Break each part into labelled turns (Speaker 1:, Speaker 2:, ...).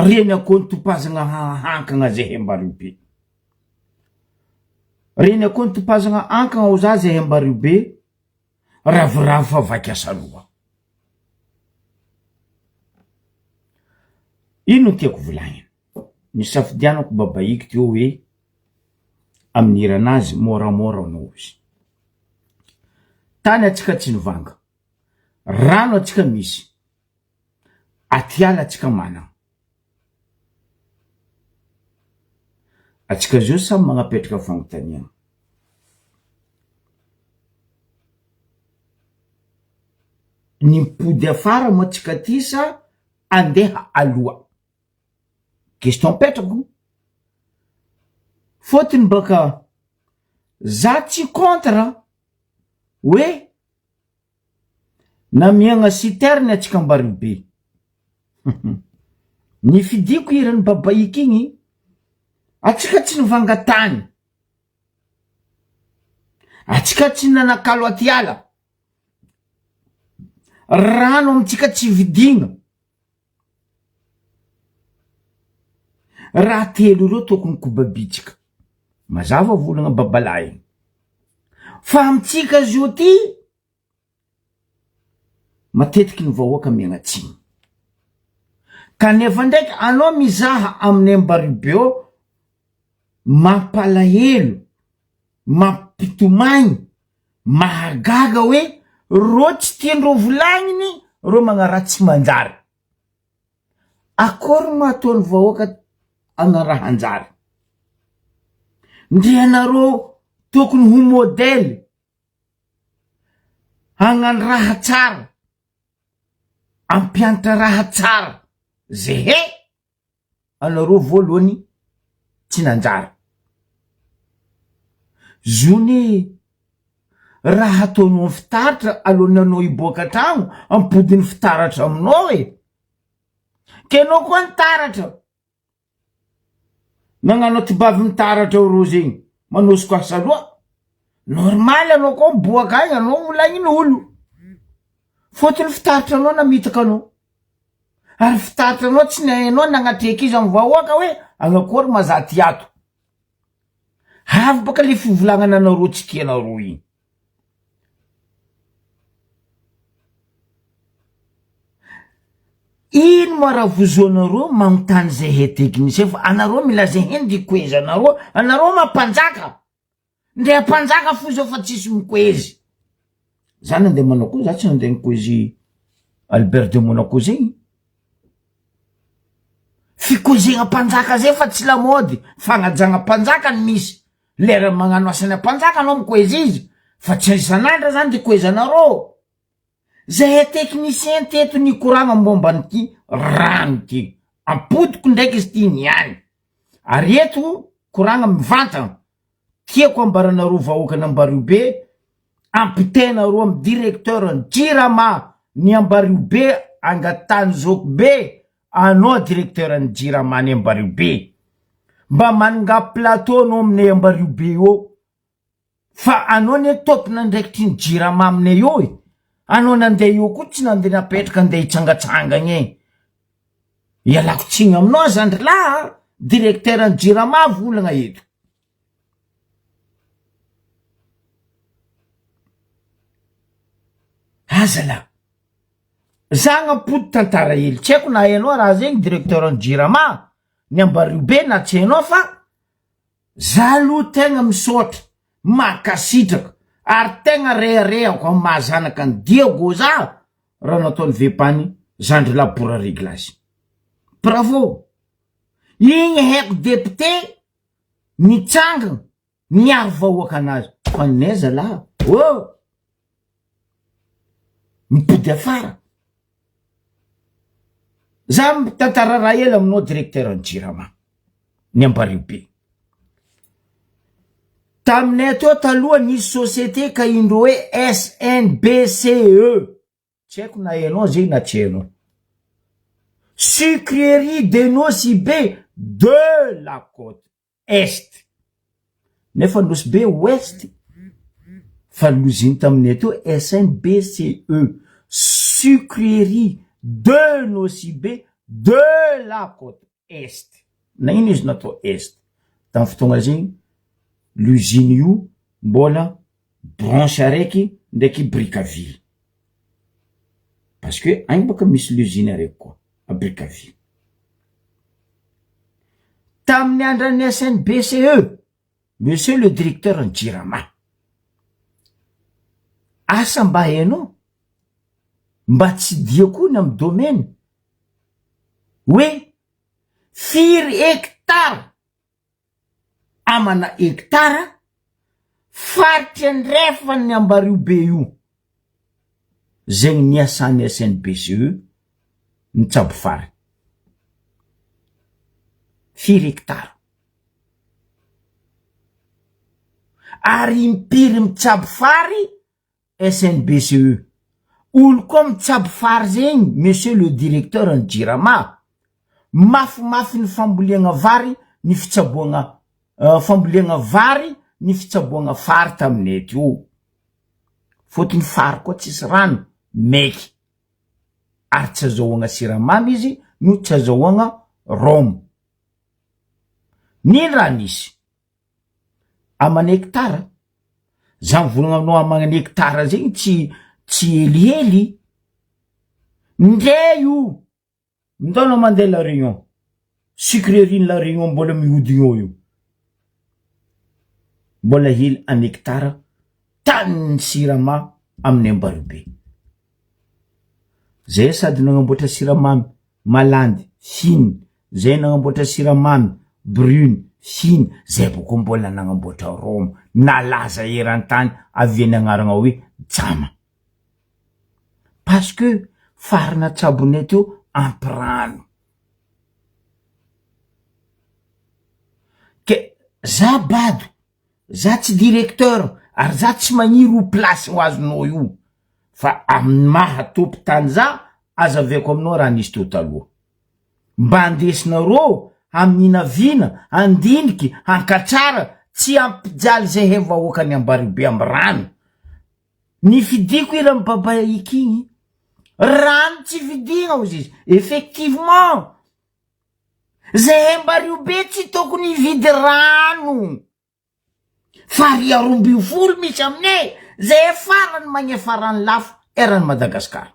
Speaker 1: reny akony topazagna hankagna zay hembario be. Reny akony topazagna hankagna ho za zay hembario be, ravoravo fa vaky asaloha. Ino tiako volagnina? Ny safidianako babaiko teo hoe amin'ny iranazy moramora anao izy. Tany atsika tsy novanga, rano atsika misy, atiala atsika manana. Atsika zao samy magnapetraka fagnontaniana. Ny mipody afara mo atsika ty sa andeha aloha? Question petrako. Fotony baka za tsy contre hoe na miagna citerne atsika ambario be. Ny fidiko irany babaiko igny, atsika tsy nivanga tany, atsika tsy nanakalo atiala, rano amitsika tsy vidigna. Raha telo reo tokony kobabitsika. Mazava volagna babalahy. Fa amitsika zio ty matetiky ny vahoaka miagnatsiny. Kanefa ndraiky anao mizaha amin'ny ambario be ao, mampalahelo, mampitomagny, mahagaga hoe ro tsy tiandreo volagniny, ro magnaratsy manjary. Akory mahatony vahoaka agnaraha anjary? Ndre anareo tokony ho modely, hagnano raha tsara, ampianatra raha tsara, zehe anareo voalohany tsy nanjara. Zony raha ataonao ny fitaratra alohan'ny anao hiboaka tragno, ampodiny fitaratra aminao e. Kenao koa nitaratra. Nagnano tibavy mitaratra ro zegny, manosiko asa loha. Normal anao koa miboaka agny, anao volagnin'olo. Fotony fitaratra anao namitaka anao. Ary fitaratra anao tsy nahainao nagnatreky izy amin'ny vahoaka hoe agnakory mazaty ato. Avy baka le fivolagnana anareo tsy tianareo igny. Ino ma raha vozoanareo magnontany zay he teknicien fa anareo milaza heny dikoeza anareo mampanjaka. Ndre mpanjaka foza fa tsisy mikoezy. Za nandeha manao koa, za tsy nandeha nikoezy Albert de Monaco zegny. Fikoezegna mpanjaka zay fa tsy lamody, fagnajagna mpanjaka ny misy. Lera magnano asana mpanjaka anao mikoezy izy, fa tsy isanandra zany dikoeza anareo. Zay teknicien teto ny koragna momba n'ity rano ty. Ampodiko ndraiky izy ty niany. Ary eto koragna mivantana. Tiako ambaranareo vahoaka n'Ambario be, ampitenareo amin'ny directeur ny Jirama ny Ambario be, Angatany Zoko be, anao directeur ny Jirama ny Ambario be. Mba manga plateau anao aminay Ambario be io. Fa anao ne tompona ndraikitry ny Jirama aminay io e. Anao nandeha io koa tsy nandeha napetraka andeha hitsangatsangagna e. Ialako tsigny aminao zandry laha, directeur ny Jirama volagna eto. Aza la. Zagnapody tantara hely. Tsy haiko na hainao raha zegny directeur ny Jirama ny Ambario be na tsy hainao fa za aloha tegna misaotra, makasitraka, ary tegna reharehako amin'ny mahazanaka ny Diego za raha nataony Vepany zandry labora réglazy. Bravo. Igny haiko député nitsangana niaro vahoaka anazy. Fa neza laha. Oh! Mipody afara. Za mitantara raha hely aminao directeur ny Jirama ny Ambario be. Taminay teo taloha nisy société ka indro hoe SNBCE. Tsy haiko na hainao zegny na tsy hainao. Sucrerie de Nosy-Be de la côte est. Nefa Nosy-Be ouest. Fa loziny taminay teo SNBCE. Sucrerie de Nosy-Be de la côte est na ino izy natao est tamin'ny fotoagna zegny l'usine io mbola branche araiky ndraiky Brickaville parce que agny baka misy l'usine araiky koa à Brickaville. Tamin'ny andran'ny SNBCE monsieur le directeur Njirama asa mba hainao mba tsy dia koa ny amin'ny domaine hoe firy hectare amana hectare faritry andrefany Ambariobe io zegny niasan'ny SNBCE ny tsabofary firy hectare ary impiry mitsabofary SNBCE olo koa mitsabofary zegny monsieur le directeur Njirama mafimafy ny famboliagna vary ny fitsaboagna famboliagna vary ny fitsaboagna fary taminay eto io fotony fary koa tsisy rano meky ary tsy azahoagna siramamy izy no tsy azahoagna rhum nino raha nisy amana hectare za mivolagna aminao amana hectare zegny tsy helihely ndre io ndao mandeha la Réunion sucrerie la Réunion mbola mihodigny io mbola hely un hectare tany sirama amin'ny Ambariobe zay sady nagnamboatra siramamy malandy fine zay nagnamboatra siramamy brune fine zay boko mbola nagnamboatra rhum nalaza eran-tany avy agnaragna hoe Jama parce que farina tsabonay teo ampirano ke za bado za tsy directeur ary za tsy magniry ho place ho azonao io fa amin'ny mahatopo tany za azaveko aminao raha nisy teo taloha mba andesinareo amininavina andiniky hankatrara tsy ampijaly zay hevahoakany Ambariobe amby rano ny fidiko ira mibabaiky igny rano tsy vidigna ozy izy effectivement zay Ambariobe tsy tokony vidy rano fary 20 misy aminay zay farany magnefa rano lafo eran'ny Madagasikara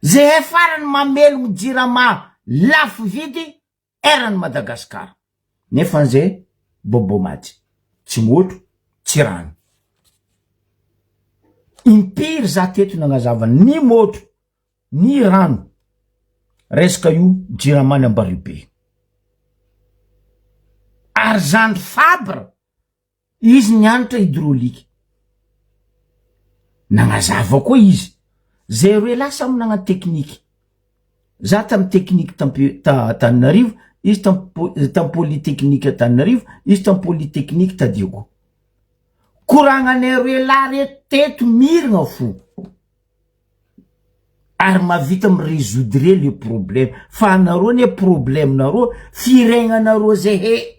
Speaker 1: zay farany mamelogno Jirama lafo vidy eran'ny Madagasikara nefa zay bobomaty tsy motro tsy rano impiry za teto nagnazava ny motro ny rano resaka io Jirama ny Ambariobe ary zandry Fabre izy nianatra hydraulique nagnazava koa izy zay roe lasa aminagna tekniky za tam tekniky Tananarivo izy tam polytechnique Tananarivo izy tam polytechnique Tadioko koragnanay roe lary teto mirigna fo ary mavita résoudre le problème fa anareo ne problème nareo firegnanareo zay he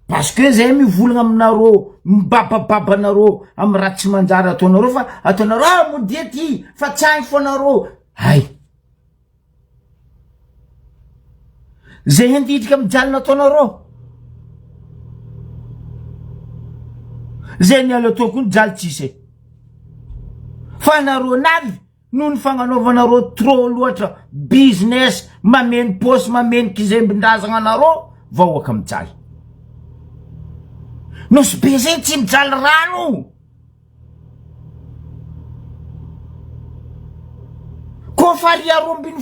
Speaker 1: parce que zay mivolagna aminareo mibabababanareo amy raha tsy manjary ataonareo fa ataonareo modia ty fa tsagny fonareo hay zay handidrika amy jalina ataonareo zay niala ataoko ny jaly tsisy fa nareo navy noho ny fagnanaovanareo trop loatra business mameno posy mameno kizembindrazagna anareo vahoaka amy jaly nosy be zay tsy mijaly rano ko fary 20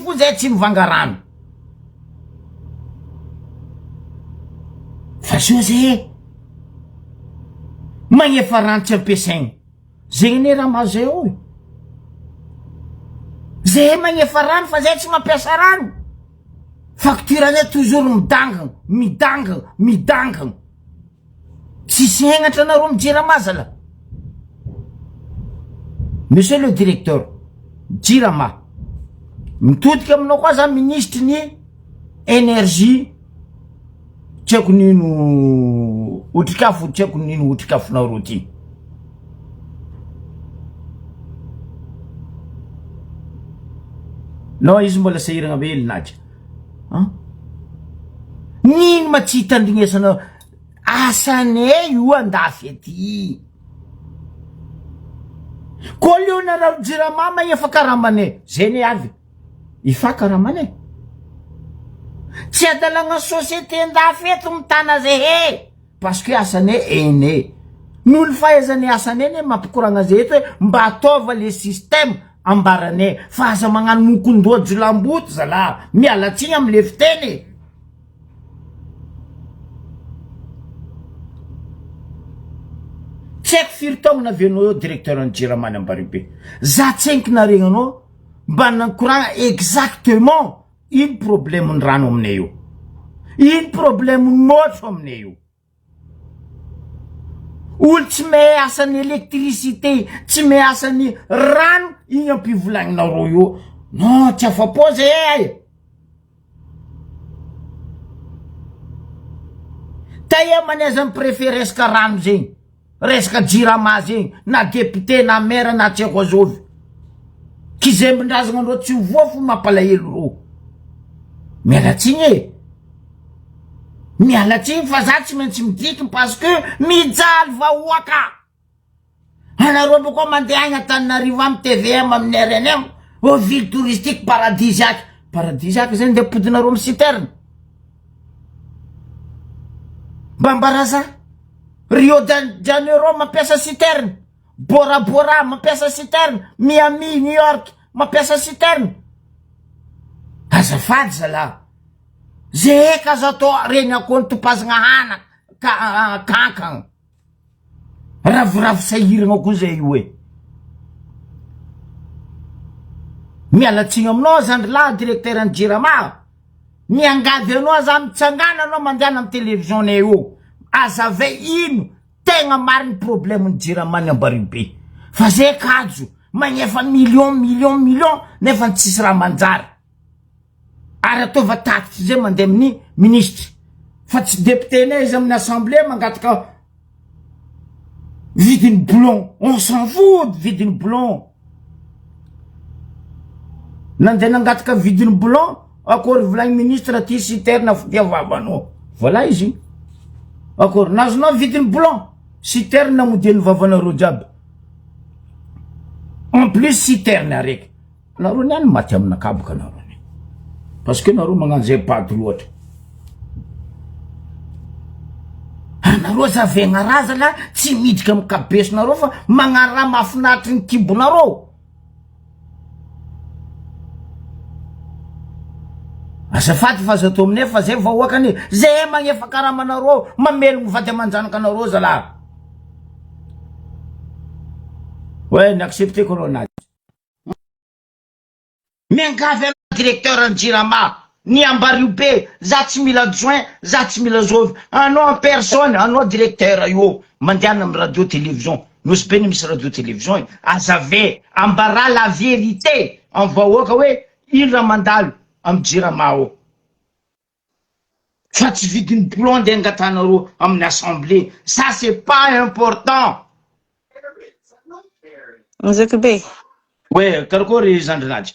Speaker 1: fo zay tsy mivanga rano fa so zay magnefa rano tsy ampiasaigny zegny ne raha mahazo zay oe zay magnefa rano fa zay tsy mampiasa rano facture-nay toujours midangana tsy segnatra nareo mijirama zala monsieur le directeur Jirama mitodika aminao koa za ministre ny énergie tsy haiko nino otrikafo tsy haiko nino otrikafonareo ty no izy mbola sahiragna be elinaja Nino ma tsy hitandrignesanao asanay io andafy ety ko leonarao Jirama efa karamanay zay ne avy ifa karamanay tsy adalagna société andafy eto mitana zay parce que asanay ene nolo fahaizanay asanay ne mampikoragna zay eto hoe mba ataova le système ambaranay fa aza magnano mokondoa jolamboto zala mialatsiny amle fiteny tsy haiko firy taogna avianao eo directeur ny Jirama Ambaribe za tsenky naregnanao mba nakoragna exactement ino problème ny rano aminay io ino problème notro aminay io olo tsy mahay asan'ny électricité tsy mahay asan'ny rano igny ampivolagninareo io non tsy afa-po zay taia manaiza ny préfet resaka rano zegny resaka Jirama zegny na député na maire na tsy haiko azovy kizembin-drazagna andreo tsy hovoa fo mampalahelo ro mialatsiny mialatsiny fa za tsy maintsy midikiny parce que mijaly vahoaka anareo boko mandeha agny Antananarivo amy TVM amin'ny RNM au ville touristique paradisiaque zany de podinareo amy citerne Bambaraza Rio de Janeiro mampiasa citerne Bora Bora mampiasa citerne Miami New York mampiasa citerne azafady zala zay ka azo atao reny akony topazagna hana kankagna ravoravo sahiragna koa zay io hoe mialatsiny aminao zandrilahy directeur ny Jirama miangady anao za mitsangana anao mandeana amy télévision-nay io azave ino tegna mariny problème ny Jirama ny Ambaribe fa zay kajo magnefa million nefa tsisy raha manjary ary ataova tatitry zay mandeha amin'ny ministre fa tsy député nay izy amin'ny assemblée mangataka vidiny blon on s'en fout vidiny blon nandeha nangataka vidiny blon akory volagny ministre ty citerne fodiavavanao voilà izy akory nazonao vidiny blon citerne namodiany vavanareo jiaby en plus citerne araiky nareo niany maty aminakaboka nareo parce que nareo magnano zay pady loatra nareo zavegna raha zala tsy midika amy kabesonareo fa magnano raha mahafinaritra ny kibonareo azafady fa azo atao aminay fa zay vahoakany zay magnefa karamanareo mamelogny vady amanjanaka anareo zala ouais n'acceptez corona miangavy amy directeur ny Jirama ny Ambaribe za tsy mila adjoint za tsy mila zovy anao en personne anao directeur io mandeana amy radio télévision nosy be misy radio télévision azave ambara la vérité en vahoaka hoe ino raha mandalo amy Jirama ao fa tsy vidiny blon de angatanareo amin'ny assemblée ça c'est pas important
Speaker 2: Mzee
Speaker 1: ouais karakory zandrinazy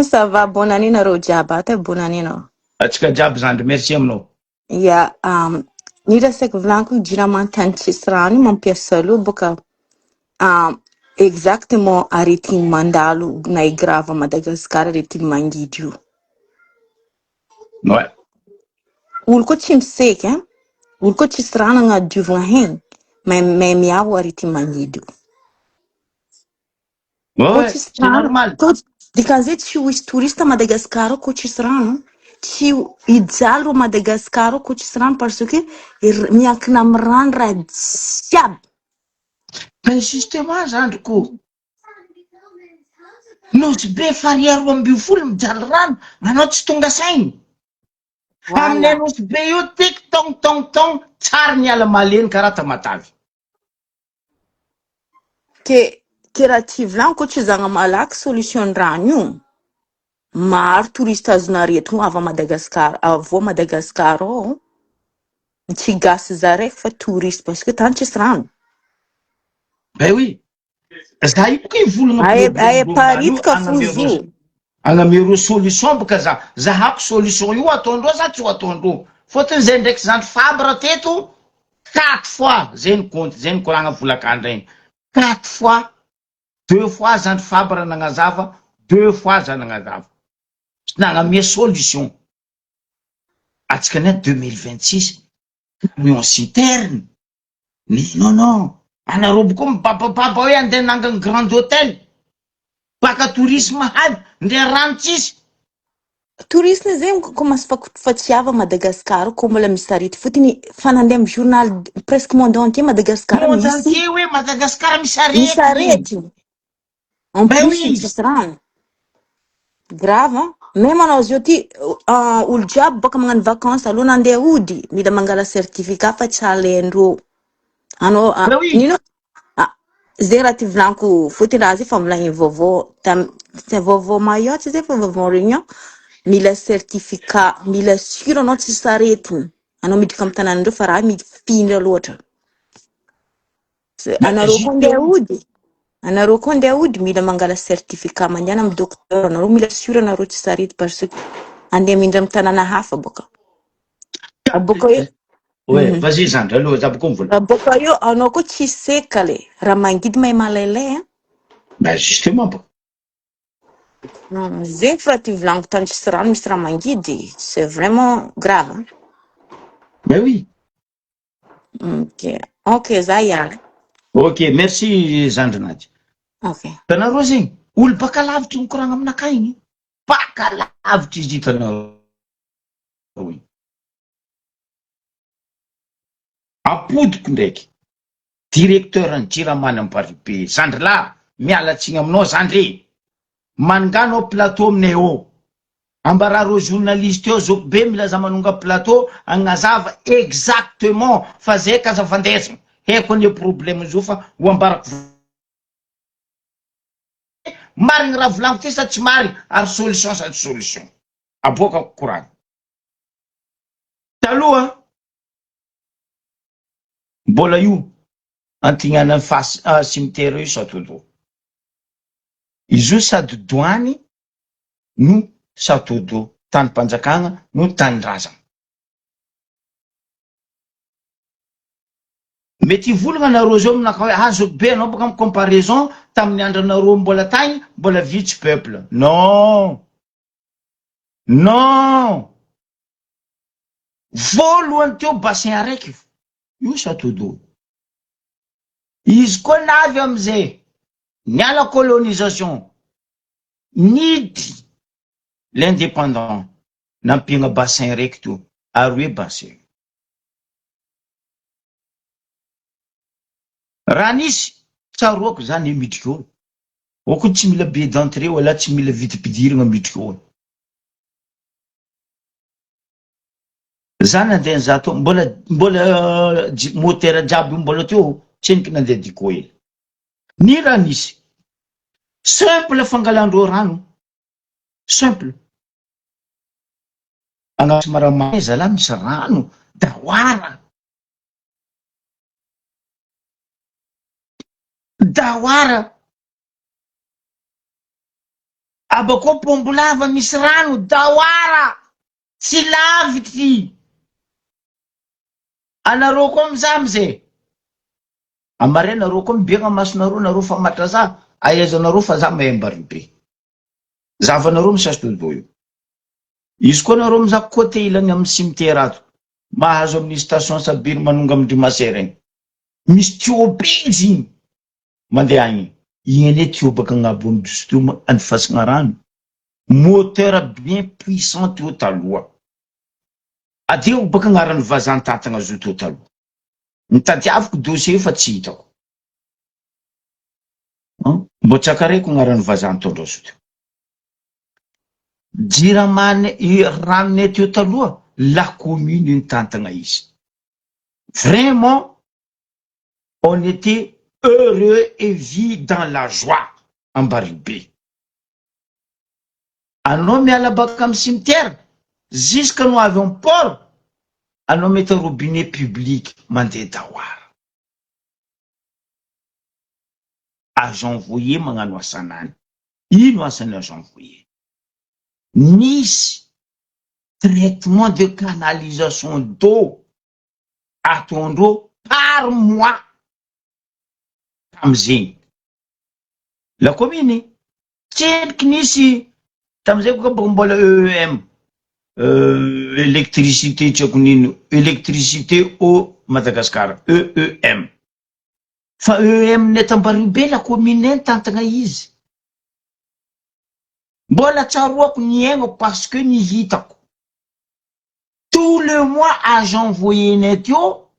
Speaker 2: ça va, bonne année na Rojaba, te bonne année no.
Speaker 1: atsika jiaby zandry merci aminao
Speaker 2: Ya, ni resek vlanku Jirama tanchisrani mampiasa lo boka exactement arrêté mandalo na igrava Madagascar arrêté mangidio.
Speaker 1: ouais
Speaker 2: Ulko chimsek, ulko chisrana nga duvna hen, mais miawo arrêté mangidio.
Speaker 1: ouais c'est normal
Speaker 2: De cazet ci o turista Madagascar ko chisrano ci idzalo Madagascar ko chisrano parce que miankina amy rano raha jiaby
Speaker 1: mais justement zandriko nosy be faria 12 mijaly rano anao tsy tonga saigny aminay nosy be io tiky tong tsary ny ala maleny karaha tamatavy
Speaker 2: ke raha ty volagno ko tsy zagna malaky solution rano io maro touriste azona reto avy Madagascar ao tsy gasy zaraiky fa touriste parce que tany tsisy rano
Speaker 1: ben oui za io boka ivolagna
Speaker 2: ay paritka fo zo
Speaker 1: agnamero solution boka zahako solution io ataondreo za tsy ho ataondreo fotony zay ndraiky zany fabra teto 4 fois zay ny compte zay ny koragna volakandra igny 4 fois 2 fois zany fabra nagnazava 2 fois za nagnazava nagnamia solution atsika ny 2026 camion citerne non anareo boka mibabababa hoe andeha nangany grand hôtel baka tourisme haly ndre rano tsisy
Speaker 2: tourisme zay commence fatsiava Madagascar ko mbola misy sarety fotony fanandeha amy journal presque monde entier Madagascar
Speaker 1: monde
Speaker 2: misy
Speaker 1: entier hoe Madagascar misy
Speaker 2: misy
Speaker 1: arety
Speaker 2: arety en
Speaker 1: Ben
Speaker 2: plus
Speaker 1: oui.
Speaker 2: tsisy rano grave hein? Même anao zio ty olo jiaby baka magnano vacances aloha nandeha ody mila mangala certificat fa tsy alaindreo anao
Speaker 1: Ben oui.
Speaker 2: nino zay raha ty volaniko fotony raha zay fa milagny vaovao c'est vaovao Mayotte zay fa vaovao Réunion mila certificat mila sûr anao tsy saretiny anao miditra amy tananandreo fa raha mifindra loatra anareo koa ndeha ody mila mangala certificat mandiana amy docteur anareo mila sûr anareo tsy sarety parce que andeha mindra amy tanàna hafa boka aboka eo
Speaker 1: Ouais, vas-y Zandra, aloha za boka mivola.
Speaker 2: aboka eo anao koa tsy seka le raha mangidy mahay malailay hein.
Speaker 1: Ben justement boka.
Speaker 2: Zegny fa ty volaniko tany tsisy rano misy raha mangidy c'est vraiment grave hein.
Speaker 1: Ben oui.
Speaker 2: Ok za iala
Speaker 1: Ok, merci Zandrinady.
Speaker 2: ok
Speaker 1: Tanareo zegny olo baka lavitry mikoragna aminakay igny baka lavitry izy hitanareo igny apodiko ndraiky directeur ny Jiramany Amparibe Zandry la mialatsiny aminao Zandry manganao plateau aminay eo ambarareo journaliste eo zoko be milaza manonga plateau agnazava exactement fa zay kazavandesina heko ny problème zo fa ho ambarako marigny raha volaniko ty sa tsy marigny ary solution sa tsy solution aboaka koragny taloha mbola io antignana face cimetière io Satodo izy io sady Doany no Satodo tany Panjakagna no tany Razana mety volagna nareo zao aminaka hoe azo be anao boka amy comparaison tamin'ny andranareo mbola tagny mbola vitsy peuple non voalohany teo bassin araiky io Satodo izy koa navy amizay niala colonisation nidy l'indépendant nampiagna bassin raiky to aroe bassin raha nisy tsaroako zany miditra eo oko tsy mila be d'entrée wala tsy mila vitipidiragna miditra eo zany andeha zato mbola moteur jiaby mbola teo tseniky nandeha diko ela ny raha nisy simple fangalandreo rano simple agnaty maramay zala misy rano dawara abako pombolava misy rano dawara tsy lavitry anareo koa amizay amizay amare nareo koa mibiagna masonareo nareo fa matra za aezanareo fa za mahay Ambaribe zavanareo misasy Dodo io izy koa nareo mizaka côté ilany amy cimetière ato mahazo amin'ny station Sabily manonga amy Dimasera igny misy tuyau be izy igny mandeha agny igny ane tuyau baka agnabo amy Dosto andifasagna rano moteur bien puissant teo taloha adio baka agnarany vazan tatagna zo teo taloha nitadiaviko dossier fa tsy hitako mbo tsakareko agnarany vazan tondro zo teo Jiramany ranone teo taloha la commune ny tantagna izy vraiment on était heureux et vit dans la joie Ambaribe anao miala baka amy cimetière jusqu'à no avy amy port anao mety robinet public mandeha dawara agent voyer magnano asanany ino asany agent voyer nisy traitement de canalisation d'eau ataondreo par mois tamizegny la commune tsendriky nisy tamizay koa mbola EEM électricité tsy haiko nino électricité au Madagascar EEM fa EEM netambaribe la commune tantagna izy mbola tsaroako niaigna parce que nihitako tout le mois agent voyé teo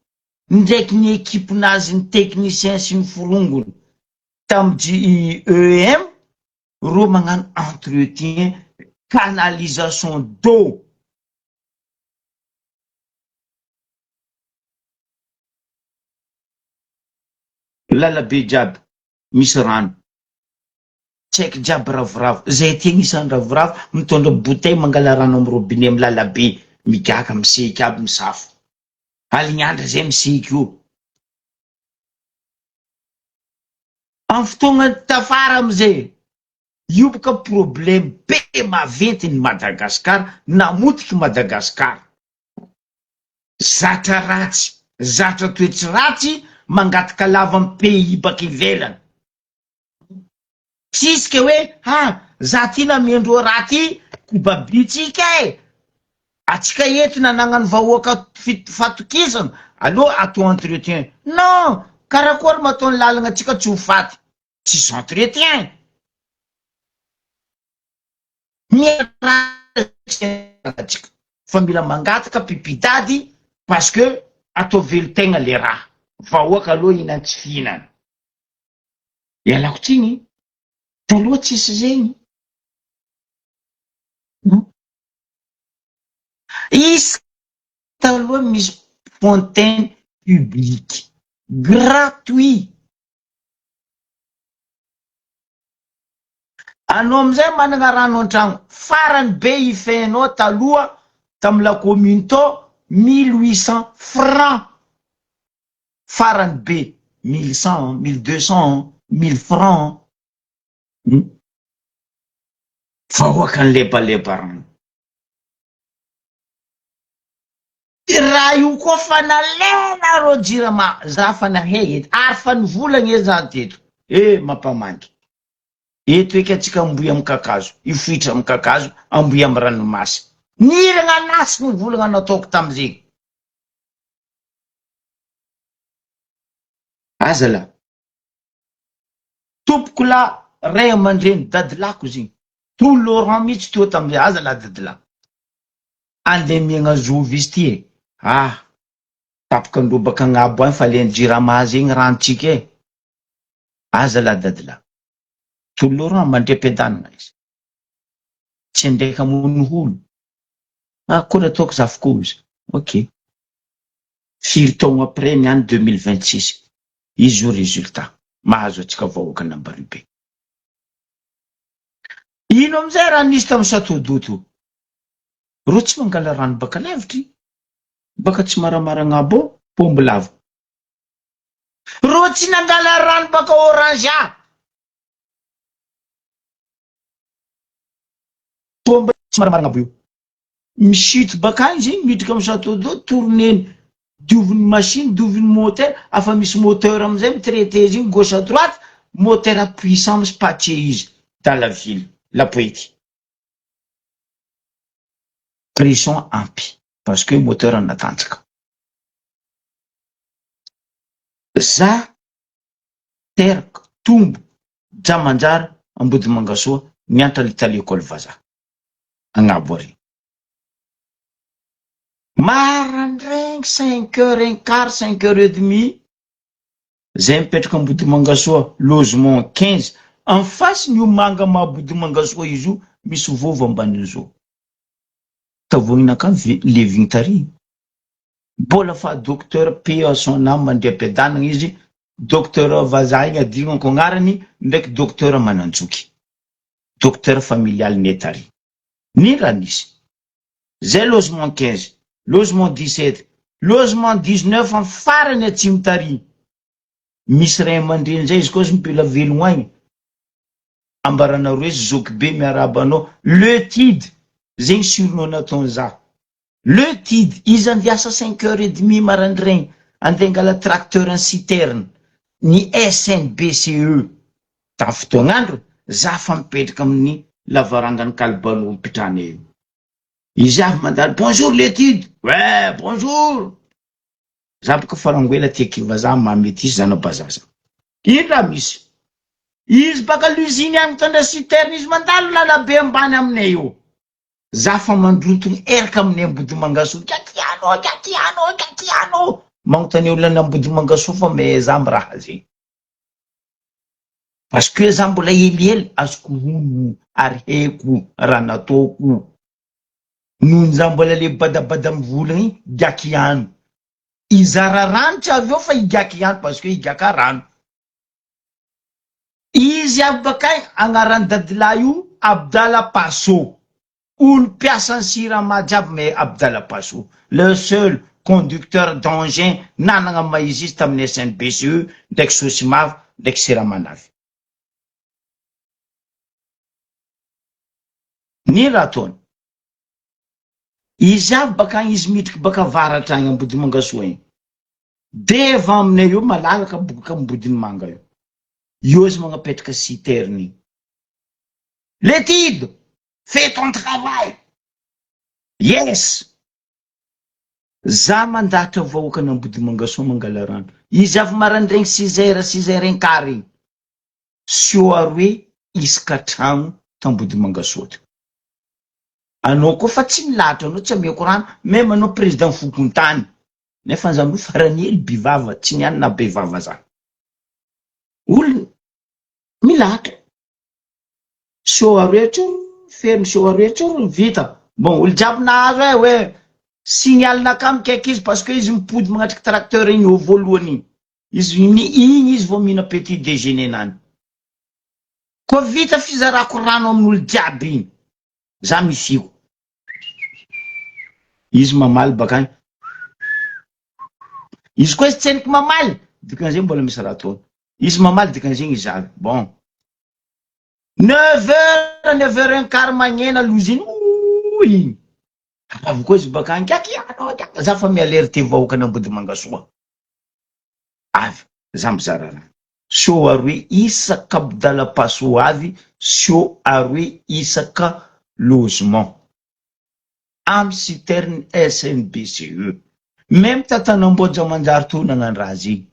Speaker 1: ndraiky ny équipe nazy ny technicien sy ny forongony tamy EEM ro magnano entretien canalisation d'eau lalabe jiaby misy rano tsy haiky jiaby ravoravo zay tegny isany ravoravo mitondra bouteille mangala rano amy robinet amy lalabe migaka miseky aby misafo alignandra zay miseky io amy fotoagna tafara amizay io boka problème be maventy ny Madagasikara namotiky Madagasikara zatra ratsy zatra toetsy ratsy mangataka lava amy pays baka ivelany tsisy hoe za ty namendro raty kobabitsika atsika eto nananany vahoaka fatokisana aloha atao entretien non karakory mataony lalagna atsika tsy ho faty tsisy entretien atsika fa mila mangataka pipitady parce que atao velotegna le raha vahoaka aloha ihinany tsy fihinany ialako tsiny taloha tsisy zegny isy taloha misy fontaine publique gratuit anao amizay manana rano antragno farany be ifenao taloha tamy la commune to 1800 francs farany be 1100 1200 1000 francs vahoaka ny lepalepa rano raha io koa fa nalena ro jirama za fa nahay eto ary fa nivolagna e za teto mampamangy eto eky atsika amboy amy kakazo ifoitra amy kakazo amboy amy ranomasy niragna anasy ny volagna nataoko tamizegny aza la tompoko la ray amandreny dadilako zegny to Laurent mihitsy teo tamizay aza la dadilako andemiagna zovy izy ty tapoka androbaka agnabo any fa leny jirama zegny ranontsika aza la dadilako to Laurent mandrem-piadanana izy tsy ndraiky amonoholo koa nataoko zavokoa izy ok firy taogno après ny any 2026 izy io résultat mahazo atsika vahoaka nambaribe ino amizay raha nisy tamy Château-d'Eau ro tsy mangala rano baka lavitry baka tsy maramara agnabo pombo lavo ro tsy nangala rano baka Orangea pombo tsy maramara agnabo io misito baka any zegny midriky amy Château-d'Eau tourneny dioviny machine dioviny moteur afa misy moteur amizay mitraité izy igny gauche à droite moteur puissant mispatché izy dans la ville la poétique pression ampy parce que moteur anatanjaka za teraka tombo jamanjara ambody mangasoa miantra l'Italie école vazaha agnabo ary marandraigny 5h15 5h30 zay mipetraka ambody mangasoa logement 15 en face ny manga mabody mangasoa izy io misy vovo ambanin'izao tavognina levigny tary mbola fa docteur P à son âme mandrem-piadanana izy docteur vazaha igny adignako agnarany ndraiky docteur Manantsoky docteur familial netary ny raha nisy zay logement 15 logement 17 logement 19 en farany atsimo tary misy ray aman-dreny zay izy koa sy mipela velogno agny ambaranareo izy zoky be miarabanao le TID zegny surnom nataony za. Le Tid, izy andiasa 5h30 maraindregny andeha angala tracteur en citerne ny SNBCE. Tamin'ny fotoagn'andro za fa mipetraka amin'ny lavarangany kalibano mipitrana eo. Izy avy mandalo, bonjour le Tid. Ouais, bonjour. Za boka farangoela ty kiva za mamety izy zana bazaza. Ino raha misy? Izy baka l'usine agny mitondra citerne, izy mandalo lalabe ambany aminay eo. Za fa mandrontony eraka amin'ny ambody mangaso. Gatiano. Magnontany olona ambody mangaso fa me za miraha zegny. Parce que za mbola eliely azoko rono ary heko raha nataoko. Nohony za mbola le badabada mivolagny gakiano. Izara rano tsy avy eo fa igakiano parce que igaka rano. Izy avy bakay agnarany dadilahy io Abdallah Passo. Olo mpiasa ny siramamy jiaby mais Abdallah Passo, le seul conducteur d'engin nanagna maizy izy tamin'ny SNBCE ndraiky Sosimavo ndraiky Siramanavy. Ny raha ataony? Izy avy bakany izy midriky baka avaratra agny ambody mangasoa igny. Deva aminay io malalaka boka ambodiny manga io. Io izy magnapetraka citerne igny. Le Tid, fais ton travail. Yes. Za mandatra vahoaka ambody mangasoa mangala rano. Izy avy maraindregny 6h15 igny. Sio aroe isaka tragno tambody mangasoa. Anao koa fa tsy milatra, anao tsy ameko rano, même anao président fokontany. Nefa za mbo farany hely bivava, tsy niany na bevava za. Olo milatra. Sio aroetro, ferme sio aroetro, vita. Bon, olo jiaby nahazo hoe signalina kamikaiky izy parce que izy mipody magnatriky tracteur igny eo voalohany igny. Izy igny izy vao mihina petit déjeuner nany. Ko vita fizarako rano amin'olo jiaby igny. Za misiko. Izy mamaly bakany. Izy koa izy tseniko mamaly, dikan'izay mbola misy raha ataony. Izy mamaly dikan'izay izy avy. Bon. 9h magnena l'usine. Ouh. Avy koa izy bakany kiakiano. Za fa mialerte vahoaka ambody mangasoa. Avy. Za mizara raha. Sio aroe isaka Abdallah Passo avy, sio aroe isaka logement. Am citerne SNBCE. Même tatanamboja manjary to nagnano raha zigny.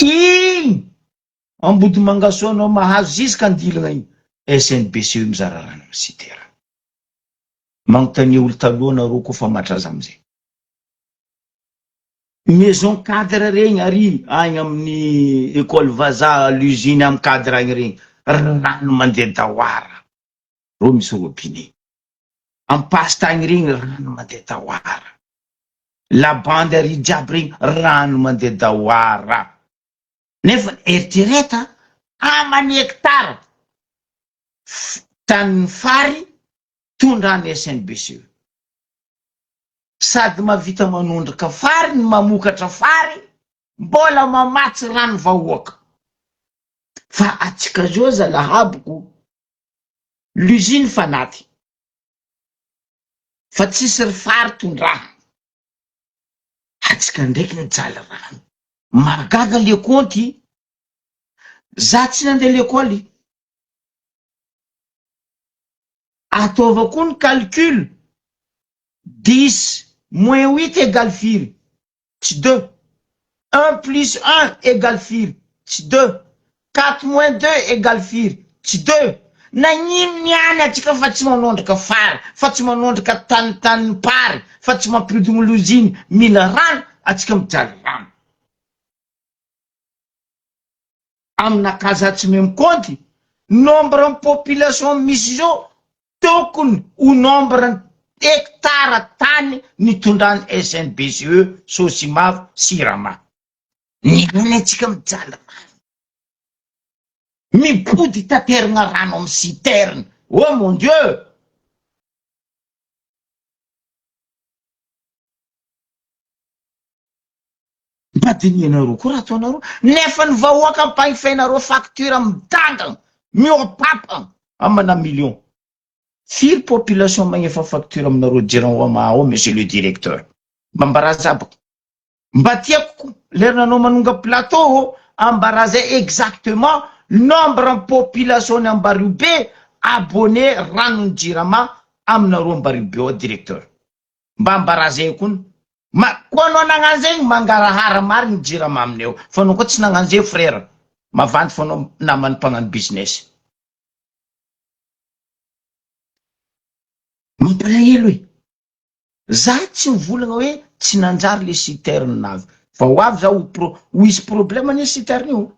Speaker 1: Igny ambody mangasoa anao mahazo ziska andilagna igny. SNBCE mizara rano amin'ny citerne. Magnontany olo taloha nareo koa fa matraza amizay. Maison cadre regny ary agny amin'ny école vaza l'usine amin'ny cadre agny regny. Rano mandeha dahoara. Ro misy robinet. Amin'ny pasta agny regny rano mandeha dahoara. La bande ary jiaby regny rano mandeha dahoara. Nefa eritrereta amany hectare tany fary tondrany SNBCE. Sady mavita manondraka fary ny mamokatra fary mbola mamatsy rano vahoaka. Fa atsika zao zalahaboko l'usine fanaty. Fa tsisy fary tondraha. Atsika ndraiky nijaly rano. Magaga le compte. Za tsy nandeha l'école. Ataovako ny calcul. 10 moins 8 égale 4. Tsy 2. 1 plus 1 égale 4. Tsy 2. 4 moins 2 égale 4. Tsy 2. Nagnino niany atsika fa tsy manondraka fary, fa tsy manondraka tany pary, fa tsy mampirodigny l'usine mila rano, atsika mijaly rano. Aminakaza tsy même compte, nombre de population misy zao tokony ho nombre hectare tany nitondrany SNBCE, Sosimavo, Sirama. Niany atsika mijaly rano. Mipody taterina rano amin'ny citerne. Oh mon Dieu! Mbadinianareo koa raha ataonareo. Nefa ny vahoaka ampagnifainareo facture amin'ny tangana, miopapana amana million. firy population magnefa facture aminareo dirama ao monsieur le directeur mbambarazabako mba tiako lerina anao manonga plateau ambarazay exactement nombre en population ny Ambaribe abonné ranon jirama aminareo Ambaribe ao directeur mba ambarazay koa ma ko anao nagnano zegny mangarahara mariny jirama amineo fa anao koa tsy nagnano zay frère mavandy fa anao namany mpagnano business mampalahelo hoe za tsy mivolagna hoe tsy nanjary le citerne navy fa ho avy za ho hisy problème ny citerne io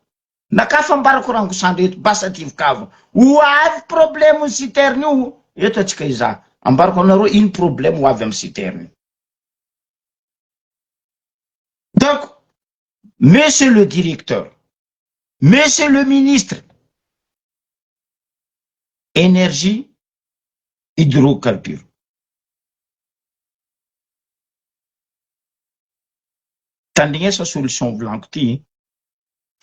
Speaker 1: nakafa ambarako rangosandro eto basa tivokava ho avy problème ny citerne io eto atsika iza ambarako anareo ino problème ho avy amy citerne donc monsieur le directeur monsieur le ministre énergie hydrocarbure tandrignesa solution volanko ty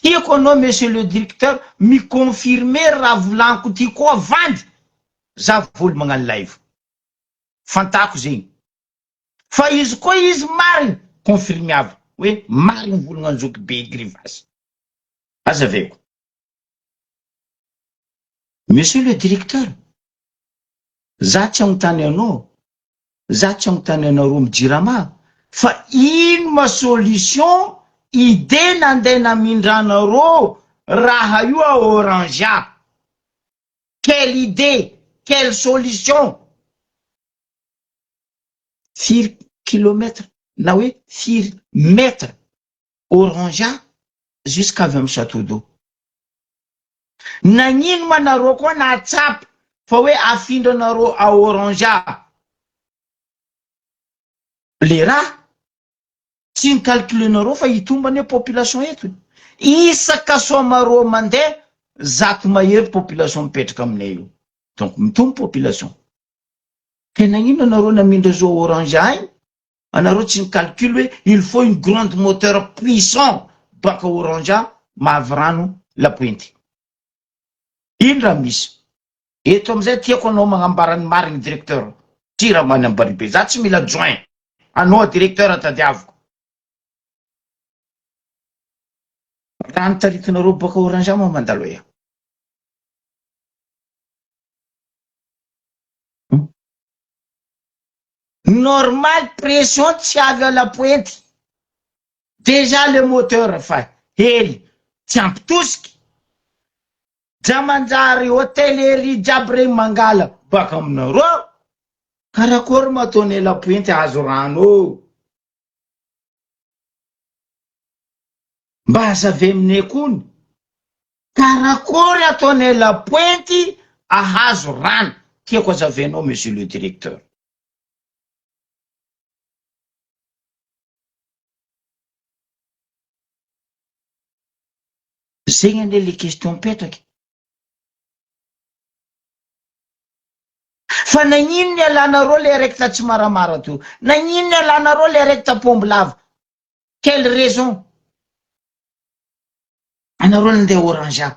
Speaker 1: tiako anao monsieur le directeur mi confirmer raha volanko ty koa vandy za voly magnano live fantako zegny fa izy koa izy mariny confirme avy hoe mariny volagna anjoky be grivasy azaveko monsieur le directeur za tsy agnontany anao za tsy agnontany anareo mijirama fa ino ma solution idée nandeha namindranareo raha io a Orangea quelle idée quelle solution firy kilomètre na hoe firy mètre Orangea jusqu'avy amy château d'eau nagnino manareo koa nahatsapy fa hoe afindra anareo a Orangea le raha tsy nicalculenareo fa hitombany population eto isaka somareo mandeha zato mahery population mipetraka aminay io donc mitombo population ka nagnino anareo namindra zao Orangea igny anareo tsy nicalcule hoe il faut une grande moteur puissant baka Orangea mahavy rano la pointe ino raha misy eto amizay tiako anao magnambarany mariny directeur Tiramany Ambaribe za tsy mila joint anao directeur atadiaviko raha nitaritinareo baka Orangea moa mandalo ea normal pression tsy avy à la pointe déjà le moteur fa hely tsy ampitosiky jamanjary hôtellerie jiaby regny mangala baka aminareo karakory mataony la pointe azo rano mba azave aminay kony karakory ataony la pointe ahazo rano tiako azavenao monsieur le directeur zegny ane le question mipetraky fa nagnino ny alanareo le raiky ta tsy maramara to nagnino ny alanareo le raiky ta pombo lava quelle raison anareo nandeha Orangea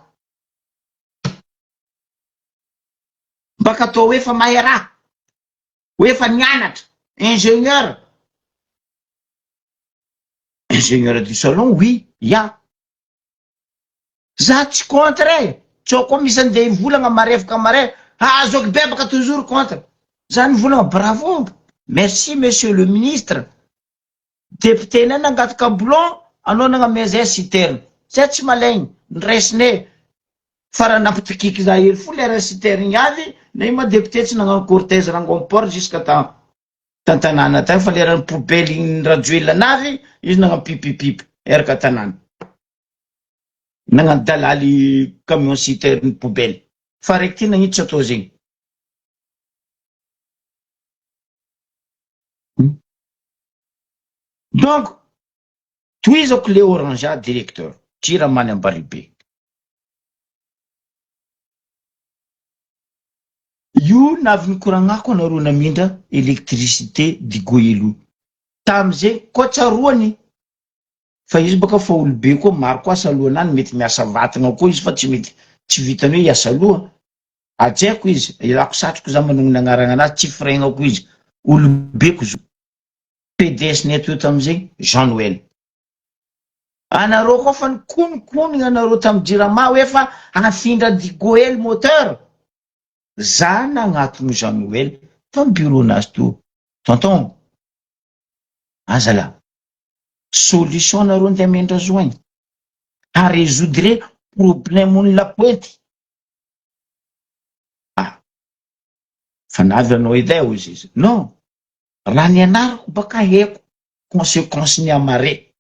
Speaker 1: baka atao hoe fa mahay raha hoe fa nianatra ingénieur du salon oui ya za tsy contre tsao koa misy andeha ivolagna marefaka mare azoky bebaka toujours contre za nivolagna bravo merci monsieur le ministre député nay nangataka blon anao nagnamezay citerne zay tsy malaigny niraisine fara nampitikiky za hely fo lera citerne igny avy na io ma député tsy nagnano cortège rangomport jusqu'à tantanàna tagny fa lera ny poubelle igny rajoela anavy izy nagnano pipipipi eraka tanàna nagnano dalaly camion citerne poubelle fa raiky ty nagnitsa atao zegny donc toizako le Orangea directeur Tiramany Ambaribe io navy nikoragnako anareo namindra électricité di goelo tamizay koa tsaroany fa izy baka fa olobe koa maro koa asa lohanany mety miasa vatagna koa izy fa tsy mety tsy vitany hoe iasa loha Atseko izy, ilako satroko za manongona agnarana anazy, tsy fregnako izy. Olobeko zo. PDS neto eto amizay, Jean Noel. Anareo koa fa nikononkonina anareo tamy Jirama hoe fa afindra Digoel moteur. Za nagnatony Jean Noel tamy bureau nazy to. Tonton, azala, solution nareo ndeha mendra zoigny. A résoudre problème la pointe. Ah, fa navy anao edy hozy izy. Non, raha ny anarako baka heko conséquence ny amare.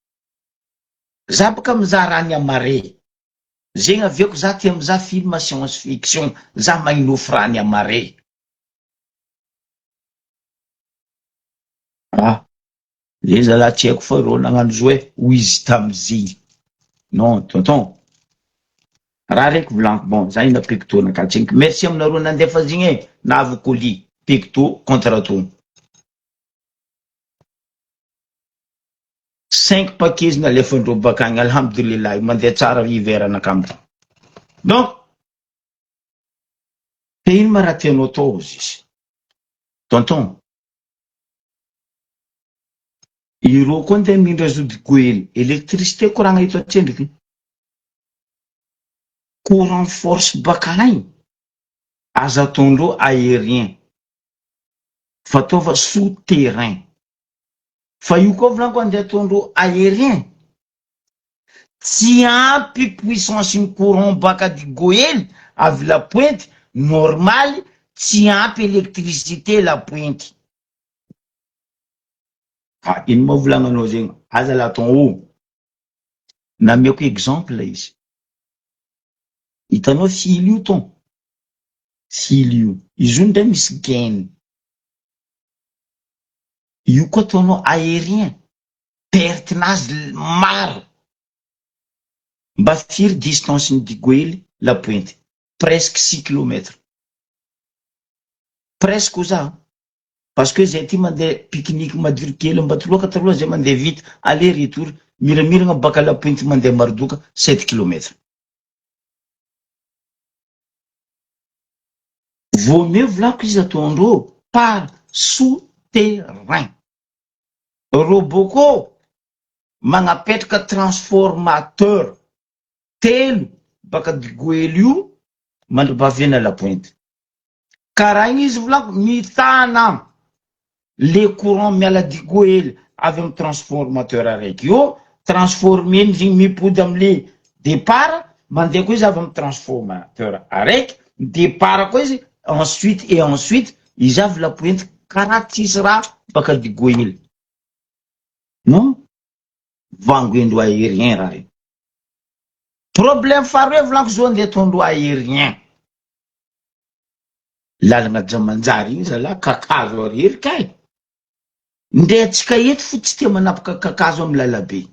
Speaker 1: Za baka mizaha raha ny amare. Zegny aveko za tia mizaha film science fiction, za magnofo raha ny amare. Ah, le zala tsy haiko fa reo nagnano zo hoe wizy tamiziny. Non, tonton. Raha raiky volaniko bon, za ina pecto nakatsinky. Merci aminareo nandefa zigny navo colis, pecto contraton. 5 paquets nalefandreo bakagny, alhamdulillah, mandeha tsara hiver anakambo. Donc, te ino ma raha tianao atao ozy izy? Tonton, ireo koa ndeha mindra zody goely, électricité koragna eto atsendriky. Courant force bakagny, aza ataondreo aérien, fataova souterrain. Fa io koa volaniko andeha ataondreo aérien, tsy ampy puissance ny courant baka di goely avy la pointe, normal, tsy ampy électricité la pointe. Ah, ino ma volagnanao zegny? Aza la ton o. Nameko exemple izy. Hitanao fily io ton. Fily io. Izy io ndray misy gaine. Io koa ataonao aérien. Pertinazy maro. Mba firy distance ny digoely la pointe? Presque 6 km. Presque za. Parce que zay ty mandeha pique-nique madiro kely mba toloaka taloha zay mandeha vite aller retour miramiragna baka la pointe mandeha Marodoka 7 km. Vaut mieux volako izy ataondreo par souterrain. Roboko magnapetraka transformateur telo baka digoely io mandribavena la pointe. Karaha igny izy volako mitana le courant miala digoely avy amin'ny transformateur araiky io, transformer izy mipody amle départ, mandeha koa izy avy amin'ny transformateur araiky, départ koa izy ensuite izy avy la pointe karaha tsisy raha baka digoely. Non? Vangoendro aérien raha io. Problème faharoe volako zo andeha ataondro aérien. Lalagna Jamanjary igny zala kakazo ariry kay. Ndehatsika eto fo tsy tia manapaka kakazo amy lalabe.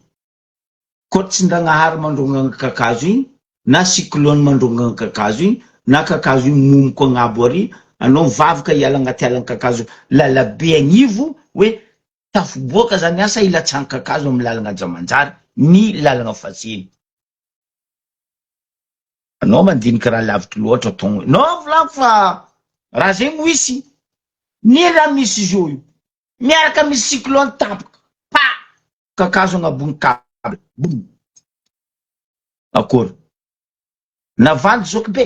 Speaker 1: Koa tsy ndragnahary mandrongana kakazo igny, na cyclone mandrongana kakazo igny, na kakazo igny momoko agnabo ary, anao mivavaka hiala agnaty alan'ny kakazo lalabe agnivo, hoe tafiboaka zany asa ilatsany kakazo amy lalagna Jamanjary, ny lalagna Fasiny. Anao mandinika raha lavitry loatra ton. Non volako fa raha zegny misy, ny raha misy zo io. Miaraka misy cyclone tapoka, pa! Kakazo agnabony câble, boum! Akory? Navandy zoky be.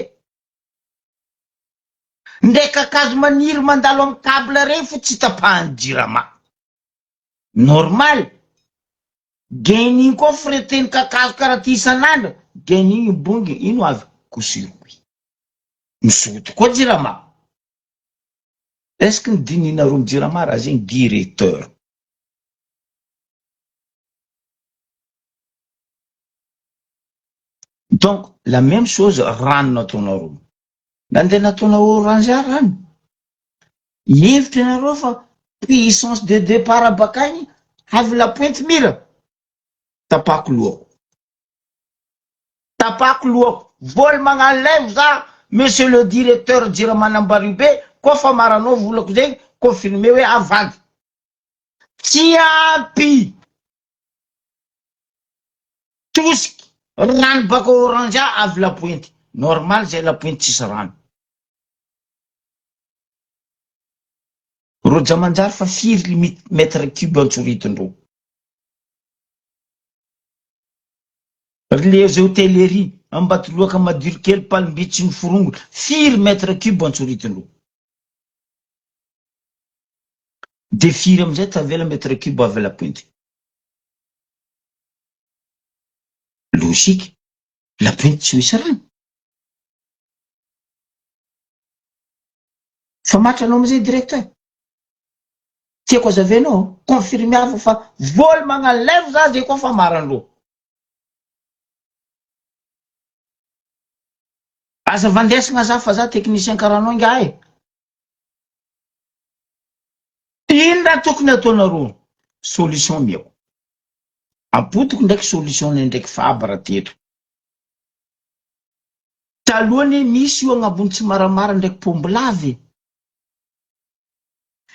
Speaker 1: Ndray kakazo maniry mandalo amy câble rey fo tsy tapahany Jirama. Normal. Gaine igny koa fireteny kakazo karaha ty isan'andro, gaine igny bongy, ino avy? Court-circuit. Misoto koa Jirama. Est-ce que nidininareo amy Jirama raha zegny directeur? Donc, la même chose rano nataonareo. Nandeha nataonareo ranza rano. Hevitry nareo fa puissance de départ bakagny avy la pointe mira. Tapako lohako. Tapako lohako. Voly magnalève za, monsieur le directeur Jirama Nambaribe, koa fa maranao volako zegny, confirmé hoe avady. Tsy ampy. Tosiky. Rano baka Oranja avy la pointe. Normal zay la pointe tsisy rano. roja manjary fa firy mètre cube antsoritondro. Le zay hotellerie ambatoloaka madiro kely palimbitsy ny forongo firy mètre cube antsoritondro. De firy amizay tavela mètre cube avela pointy. Logique, la pointy tsy misy rano. Fa matranao amizay directeur. Tiako azavenao, confirme fa voly magnalève za zay koa fa maran'lo. Aza vandesagna za fa za technicien karanao ngahy. Inona tokony ataonareo? Solution miako. Apotiko ndraiky solution ndraiky fabra teto. Talohany misy io agnabony tsy maramara ndraiky pombolavy.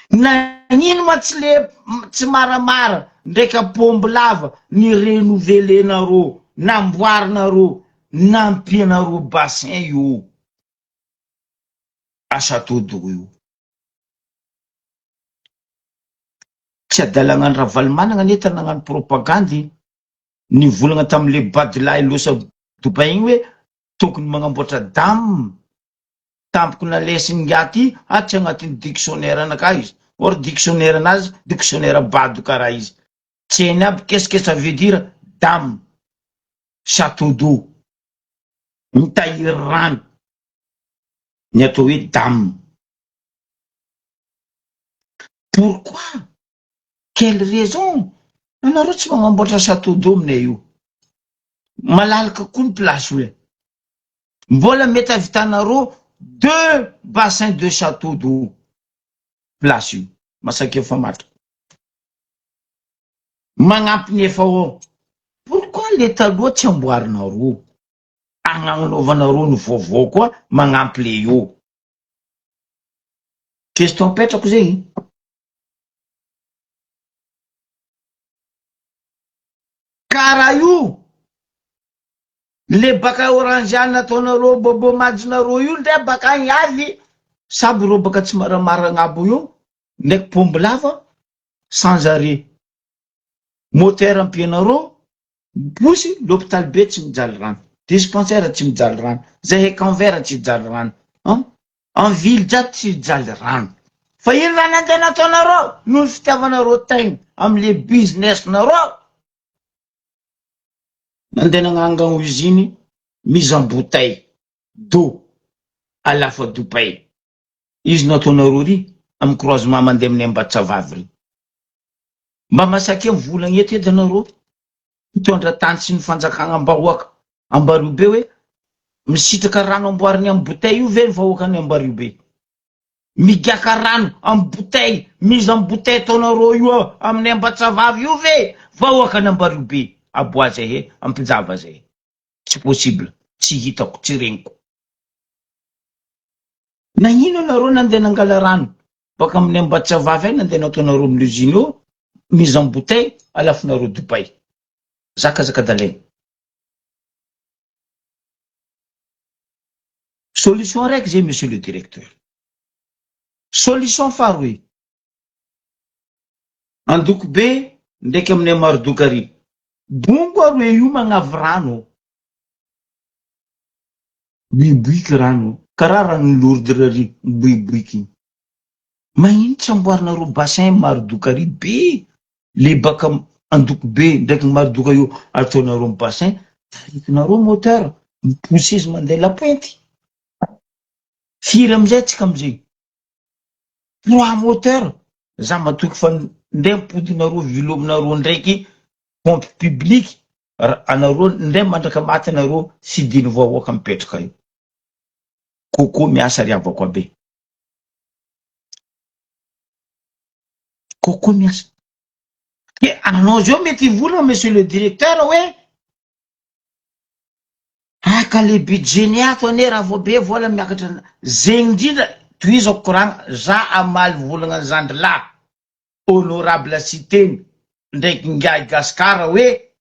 Speaker 1: Nagnino ma tsy maramara ndraiky pombolava ni renouvelenareo, namboarinareo, nampianareo bassin io. Asa todo io. Tsy adalagna ny Ravalomanana neta nagnano propagandy nivolagna tamile Badlahy losa Dubai igny hoe tokony magnamboatra dame tampoko na lesiny ngaty aty agnatin'ny dictionnaire anakay izy. Or dictionnaire anazy dictionnaire bado karaha izy. Tseny aby qu'est-ce ça veut dire dame, château d'eau, mitahiry rano, ny atao hoe dame. Pourquoi? Quelle raison? Anareo tsy magnamboatra château d'eau aminay io. Malalaka koa ny place hoe. Mbola mety avitanareo 2 bassins de château d'eau. Place io. Masaka efa matra. Magnampy efa ao. Pourquoi le taloha tsy amboarinareo? Agnanaovanareo ny vaovao koa magnampy le io. Question petrako zay. Karaha io. Le baka orangeane nataonareo bobo majinareo io ndray baka agny avy samy reo baka tsy maramara agnabo io ndraiky pombolava sans arrêt. Moteur ampianareo posy l'hôpital be tsy mijaly rano, dispensaire tsy mijaly rano, zay Canvert tsy mijaly rano, en ville jiaby tsy mijaly rano. Fa ino raha nandeha nataonareo noho ny fitiavanareo tegna amile business nareo? Nandeha nagnangana usine mise en bouteille d'eau à la fois Dubai. Izy nataonareo ry amin'ny croisement mandeha amin'ny Ambatsavavy ry. Mba masake mivolagna eto edy anareo mitondra tany sy ny fanjakagna ambahoaka Ambaribe hoe misitraka rano amboariny amin'ny bouteille io ve ny vahoakany Ambaribe? Migaka rano amin'ny bouteille, mise en bouteille ataonareo io amin'ny Ambatsavavy io ve vahoakany Ambaribe? Aboa zay he, ampijava zay. Tsy possible, tsy hitako, tsy reniko. Nagnino anareo nandeha nangala rano baka amin'ny Ambatsavavy ay nandeha nataonareo amin'ny usine io mise en bouteille alafinareo Dubai. Zakazaka dalaigna. Solution raiky zay monsieur le directeur. Solution faharoe. Andoko be ndraiky amin'ny Amardokary. Bongo aroe io magnavy rano. Buibuiky rano. Karaha rano Lourdre ry buibuiky. Magnino tsy amboarinareo bassin Mardokary be? Le baka Andoko be ndraiky Mardoka io ataonareo bassin, taritinareo moteur, mipousse izy mandeha la pointe. Firy amizay tsika amizay. 3 moteur. Za matoky fa ndray mipodinareo vilominareo ndraiky pompe publique anareo ndray mandraka maty anareo sy diny vahoaka mipetraka io. Koko miasa riavako abe. Koko miasa. Anao zao mety volana monsieur le directeur hoe aka le budget ni ato ane raha vo be vola miakatra zegny indrindra toizako koragna za amaly volana zandry la honorable cité ndraiky Ngiahy Gaskara hoe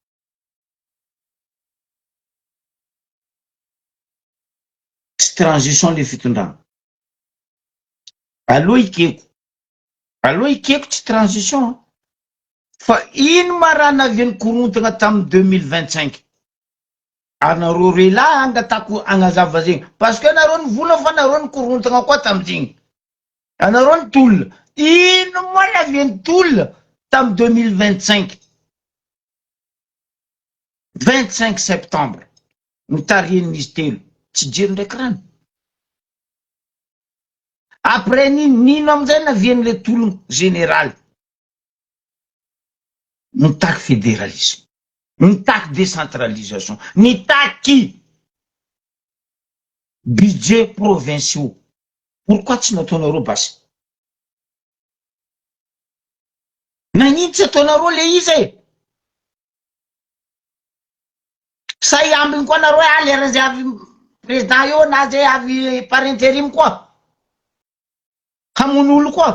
Speaker 1: tsy transition le fitondrana aloha ikeko aloha ikeko tsy transition fa ino ma raha naviany korontagna tamin'ny 2025 anareo relahy angatako agnazava zegny parce que anareo ny vola fa anareo ny korontagna koa tam'zegny anareo ny tolona ino moa naviany tolona tamin'ny 2025 25 septembre mitarian'izy telo tsy jiro ndraiky rano après nino amizay navian'le tolona général nitaky fédéralisme nitaky décentralisation nitaky budget provinciaux pourquoi tsy nataonareo basy nagnino tsy ataonareo le izy sa iambiny koa nareo alera zay avy président io na zay avy par intérim koa hamon'olo koa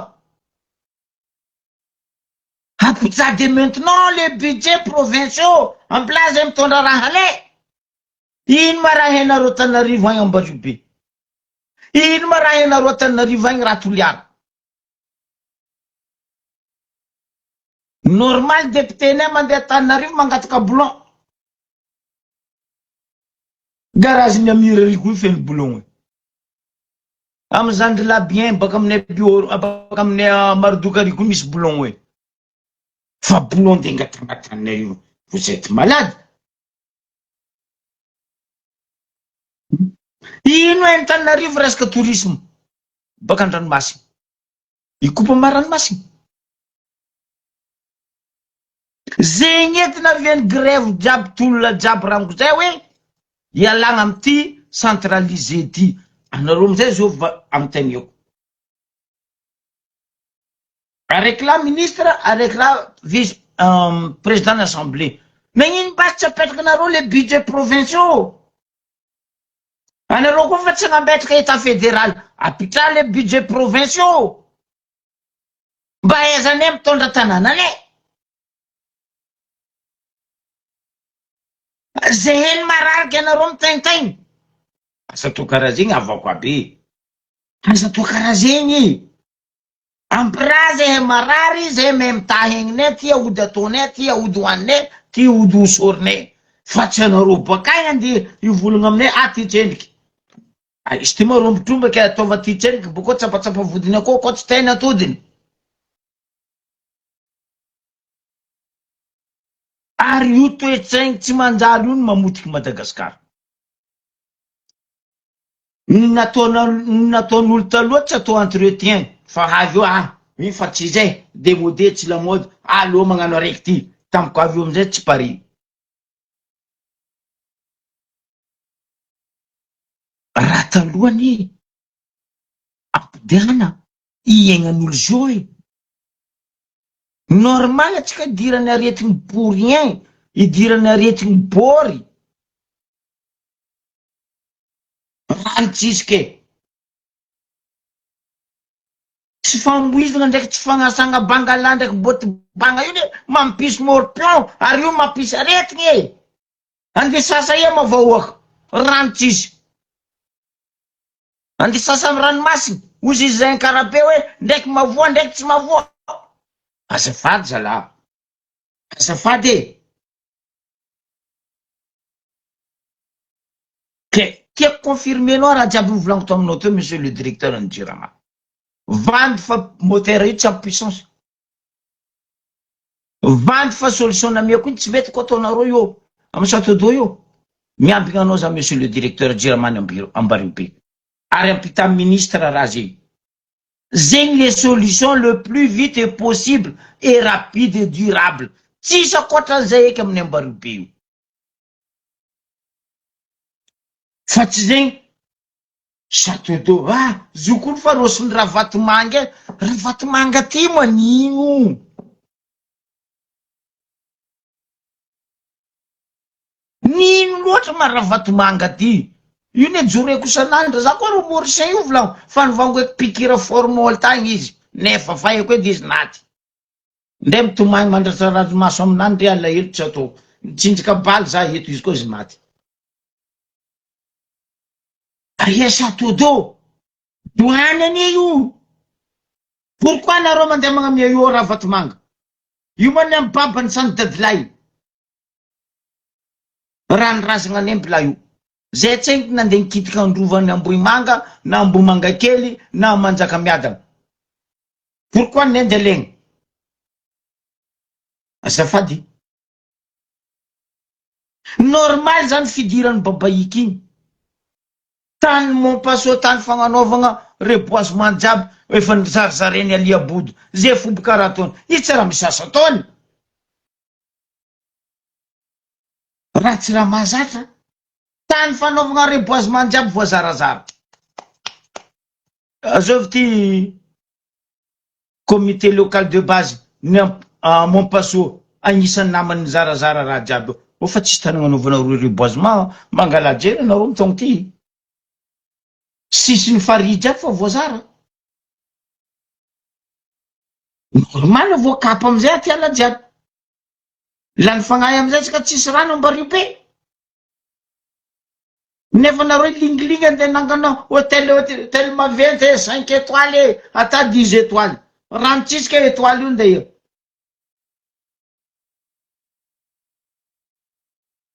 Speaker 1: apitsa de maintenant les budgets provinciaux en place zay mitondra raha le ino ma raha henareo Tanarivo agny Ambaribe ino ma raha henareo Tanarivo agny Ratoliara normal député nay mandeha Tanarivo mangataka blon garage ny amirarigo feno blon am Zandrila bien baka aminay bio baka aminay Marodokariko misy blon we fa blon de ngatanatanay vous êtes malade ino en Tanarivo resaka tourisme baka andranomasina ikopa maranomasina zegny ety naviany grève jiaby tolona jiaby rango zay hoe ialagna amty centralisé ty anareo amizay zao amitagneko araiky la ministre araiky la vice président d'assemblée magnino basy tsy apetraky anareo le budget provinciaux anareo koa fa tsy agnambetraka état fédéral apitra le budget provinciaux mba aizanay mitondra tanàna anay zay hely marariky anareo mitaintaigny asa to karaha zegny avako aby asa to karaha zegny ampira zay marary zay me mitahy egninay ty aody ataonay ty aody hoaninay ty ody hosorinay fa tsy anareo bakagny ande ivolagna aminay ty tsendriky izy ty marombotrombaky ataova ty tsendriky boko tsapatsapa vodiny akao koa tsy tainy atodiny ary io toetsaigny tsy manjary io no mamotiky Madagasikara nataon'olo taloha tsy atao entretien fa avy eo fa tsy zay démodé tsy lamody aleo magnano araiky ty tamiko avy eo amizay tsy pari raha talohany ampidiana iaignan'olo zao normal atsika idirany aretigny pourien idirany aretigny bory rantsisike tsy famboizana ndraiky tsy fagnasagna bangala ndraiky boty banga io de mampisy morpion ary io mampisy aretigny ande sasa ia mavahoaka rantsisy ande sasa amy ranomasiny ozy izy zay karabe hoe ndraiky mavoa ndraiky tsy mavoa azafady zala azafady ke tiako confirmenao raha jiaby mivolaniko taminao teo monsieur le directeur ny jirama vandy fa moteur io tsy ampy puissance vandy fa solution namiako iny tsy mety ko ataonareo io amy Château-d'Eau io miambigna anao za monsieur le directeur jiramany Ambaribe ary ampita ministre raha zegny zegny les solutions le plus vite et possible et rapide et durable tsisy akoatran'izay eky amin'ny Ambaribe io fa tsy zegny Château-d'Eau zokolo fa rosiny Ravatomanga ty manino nino loatra ma Ravatomanga ty io ne joreko isan'andro za koa ro moricin io volagno fa novango eky pikira formol tagny izy nefa faeko edy izy naty ndre mitomagny mandratra ranomaso aminany ndre alahelo tsy atao mitsinjaka baly za eto izy koa izy maty aia Château-d'Eau doany anie io Pourquoi nareo mandeha magnamia io raha vatomanga? Io moa ny amin'ny babany sany dadilay. Ranorazana any ambila io. Zay tsenky nandeha nikitika androvany Ambohimanga, na Ambohimanga kely, na Manjakamiadana. Pourquoi nendeleny? Azafady. Normal zany fidirany babaïky igny. Tany Montpasso, tany fagnanaovagna reboisement jiaby, efa nizarizareny Aliabody. Zay fomba karaha ataony. Izy tsy raha misasa ataony. Raha tsy raha mahazatra. Tany fanaovagna reboisement jiaby voazarazara. Azao ty comité local de base ny Montpasso agnisan'ny namany zarazara raha jiaby. Fa tsisy tany anaovana reboisement, mangalajery nareo mitongny ty. Sisy ny farihy jiaby fa voazara. Normal voakapa amizay aty ala jiaby. Lany fagnahy amizay tsika tsisy rano Ambaribe. Nefa nareo lingilingy andeha nangana hôtel maventy 5 étoiles ata 10 étoiles. Rano tsisika étoiles io ndeha.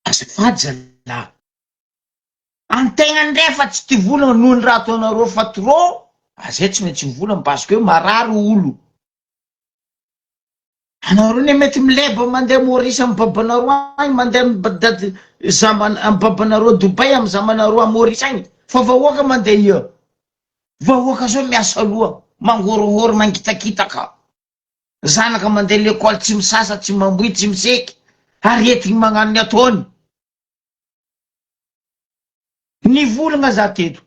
Speaker 1: Azafady zalahy. Antegna ndray fa tsy ty volana noho ny raha ataonareo fa trop. Azay tsy maintsy volana parce que marary olo. Anareo ne mety mileba mandeha Maurice amin'ny babanareo agny, mandeha amin'ny babanareo Dubai amin'ny zamanareo a Maurice agny. Fa vahoaka mandeha ia. Vahoaka zao miasa aloha, mangorohoro mangitakitaka. Zanaka mandeha l'école tsy misasa, tsy mamboy, tsy miseky. Aretigny magnano ny ataony. Ny volagna za teto.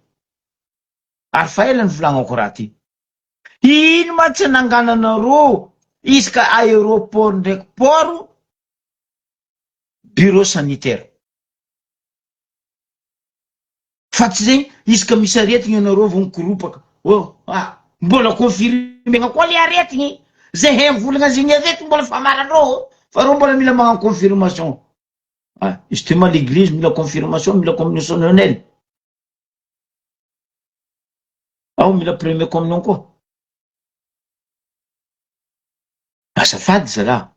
Speaker 1: Ary fa ela ny volagnako raha ty. Ino ma tsy nangananareo isaka aéroport ndraiky port bureau sanitaire. Fa tsy zegny isaka misy aretigny anareo vo mikiropaka. Mbola confirmena koa le aretigny. Zay he volagna zegny avety mbola fa maranareo. Fa reo mbola mila magnano confirmation. Justement l'église mila confirmation, mila communicationnelle. Mila premier communion koa. Azafady zalahy.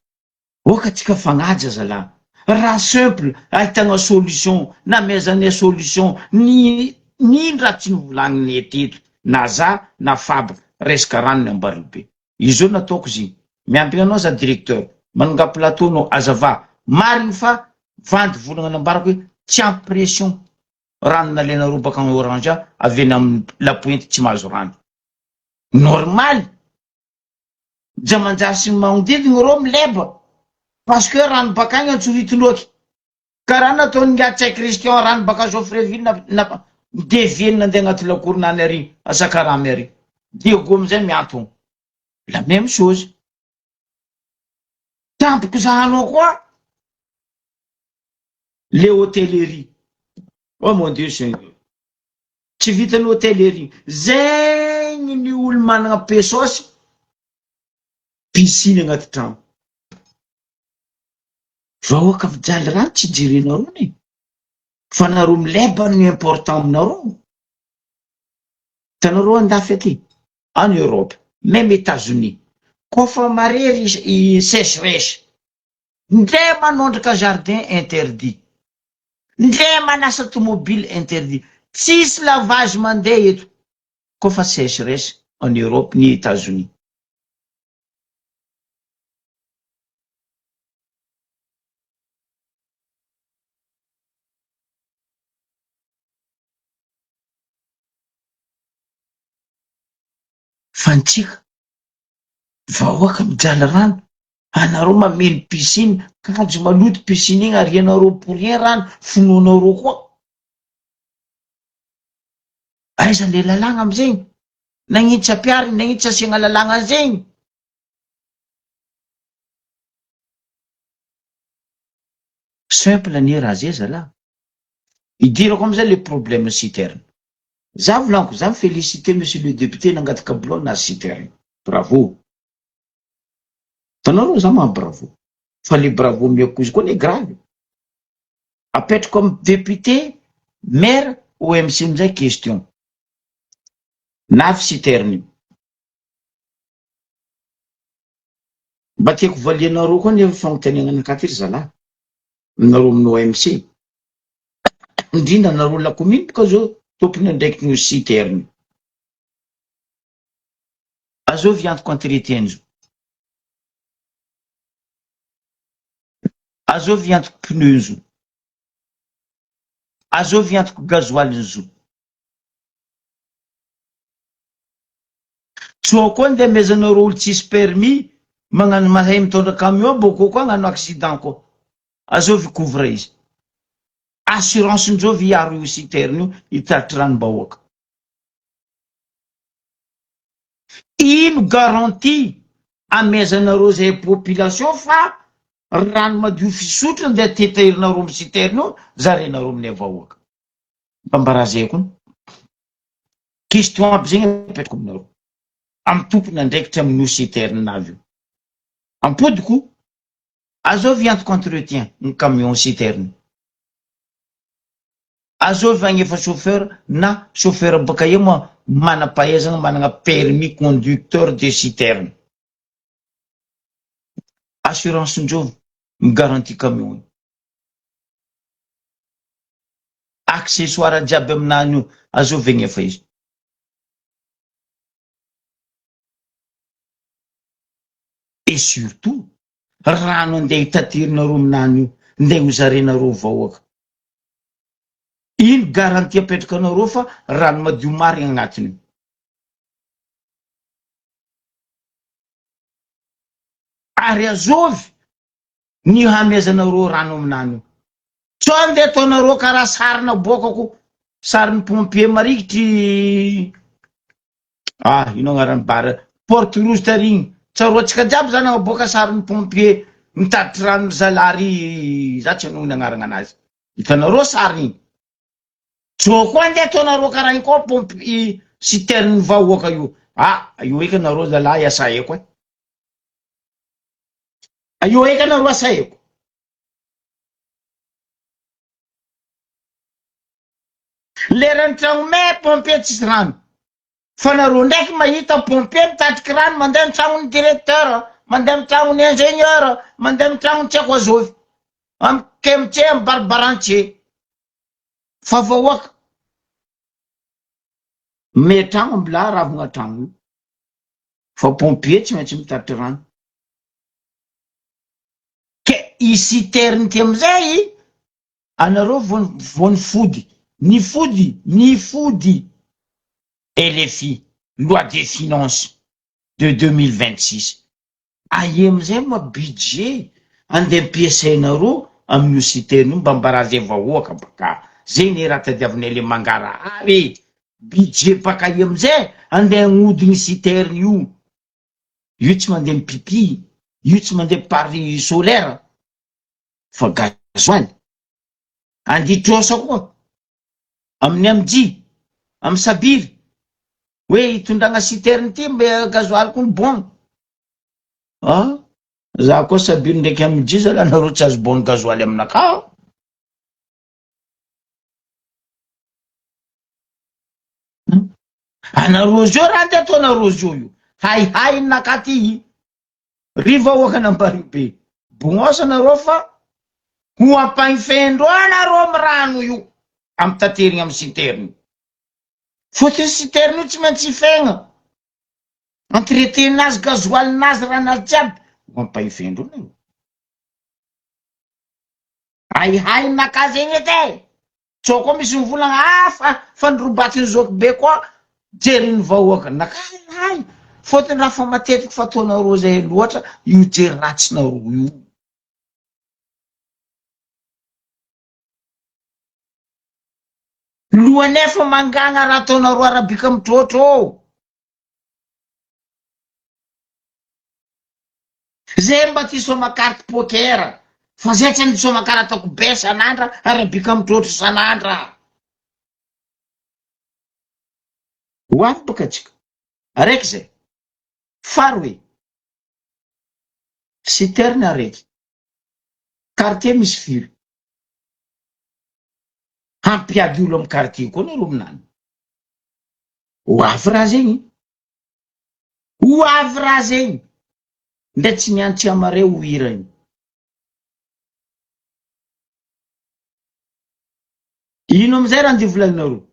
Speaker 1: Oka tsika fagnaja zalahy. Raha simple, ahitagna solution, na mezane solution, nino raha tsy nivolagnin'ny eteto, na za, na Fab, resaka rano ny Ambaribe. Izo nataoko ziny. Miampigna anao za directeur, mananga plateau no azava. Mariny fa vandy volagna nambarako hoe tsy ampy pression. Rano nalenareo baka amin'ny Orange avena amin'ny La Pointe tsy mahazo rano. Normal. Jamanjary magnodidiny reo mileba. Parce que rano baka agny antsoritoloaky. Karaha nataony Ngatsaky Christian rano baka Geoffreyville na devienne nandeha agnaty lakoronany ary Asakaramy ary. Diego amizay miantony. La même chose. Tampoko zahanao koa. Le hôtellerie. Oh mon Dieu Seigneur. Tsy vitany hôtellerie. Zegny ny olo managna pesosy. Piscine agnaty trano. Vahoaka vijaly rano tsy jirenareo ne. Fa nareo mileba ny important aminareo. Tanareo andafy aty. En Europe, même États-Unis. Kofa marery i sécheresse. Ndray manondraka jardin interdit. Ndray manasa automobile interdit. Tsisy lavage mandeha eto. Kofa sécheresse en Europe ni États-Unis. Fantsika. Vahoaka mijaly rano. Anareo mameno piscine, kajo maloto piscine igny arianareo pour rien rano, fononareo koa. Aiza le lalagna amizegny? Nagnitsy apiary, nagnitsy asiagna lalagna zegny. Simple ni raha zay zalahy. Idirako amizay le problème citerne. Za volaniko, za féliciter monsieur le député nangady kablon na citerne. Bravo. Tanareo za maha bravo. Fa le bravo miako izy koa le grave. Apetrako comme député, maire, OMC amizay question. Nafy citerne. mba tiako valianareo koa nefa fagnontaniana anakaty zalahy nareo amin'ny OMC indrindra nareo lakominy boka zao tompony ndraiky ny citerne azovy antoko entretien zao azovy antoko pneu zao azovy antoko gazoaly zao tsoa koa nde mezanareo olo tsisy permis magnano mahay mitondra camion boko koa gnano accident koa azovy couvre izy assurance njovy iaro io citerne io hitatry ranom-bahoaka ino garantie amezanareo zay population fa rano madio fisotro nde tetaherinareo amy citerne io zarenareo amin'ny vahoaka mbambarazeko question aby zegny apetrako aminareo amy tompony andraikitra amin'io citerne avy io ampodiko azovy antoko entretien ny camion citerne azovy agnefa chauffeur na chauffeur baka eo manam-pahaizana manana permis conducteur de citerne assurance njovy migarantie camion io accessoire jiaby aminany io azovy agnefa izy et surtout rano andeha hitatirinareo aminany io ndeha hozarenareo vahoaka ino garantie apetraka anareo fa rano madio marigna agnatiny ary azovy ny hamezanareo rano aminany io so andeha ataonareo karaha sarina bokako sarin'ny pompier marikitry ino agnarany bara porte rouge tarigny tsaroatsika jiaby zany agnaboaka sarin'ny pompier mitatitry rano zalary za tsy anao ny agnarana anazy hitanareo sary igny so koa andeha ataonareo karaha igny koa pompier citerne vahoaka io io eka nareo zalahy asa eko io eka nareo asa eko lerany tragno me pompier tsisy rano fa nareo ndraiky mahita pompier mitatriky rano mandeha amy tragnony directeur mandeha amy tragnony ingénieur mandeha amy tragnony tsiako azovy amy kemtse amy baribarantse fa vahoaka me tragno ambilà ravagna tragno io fa pompier tsy maintsy mitatry rano ke i citerne ty amizay anareo vao ny fody LFI loi des finances de 2026 aie amizay ma budget andeha ampiasainareo amin'io citerne io mba mbaraze vahoaka baka zegny raha tadiavinay le mangarahary budget baka i amizay andeha agnodigny citerne io tsy mandeha mipipi io tsy mandeha pari solaire fa gazoaly anditrosa koa amin'ny amji amy sabiry hoe hitondragna citerne ty mbe gazoaly koa ny bon za koa sabiry ndraiky amji zala nareo tsy azo bon gazoaly aminaka anareo zio raha nde ataonareo zio io hay nakaty riva oaka nambary be bognosa nareo fa ho ampagnifendro anareo amy rano io amy taterigny amy citerne fotony citerne io tsy maintsy ifegna entretenazy gazoalinazy ranazy jiaby ho ampagnifendro anareo hay naka zegny edy tsao koa misy mivolagna fa norobatiny zoky be koa jeriny vahoaka nakahay fotony raha fa matetiky fataonareo zay loatra io jery ratsinareo io loanefa mangagna raha ataonareo arabika mitrotro zay mba ty soma carte poker fa zay tsy nisoma karatako be sanandra arabika mitrotro sanandra hoavy baka tsika araiky zay faroe citerne araiky quartier misy firy hampiady olo amy quartier koa nareo aminany hoavy raha zegny ndray tsy miantry amare ho hira iny. Ino amizay raha andivolaninareo?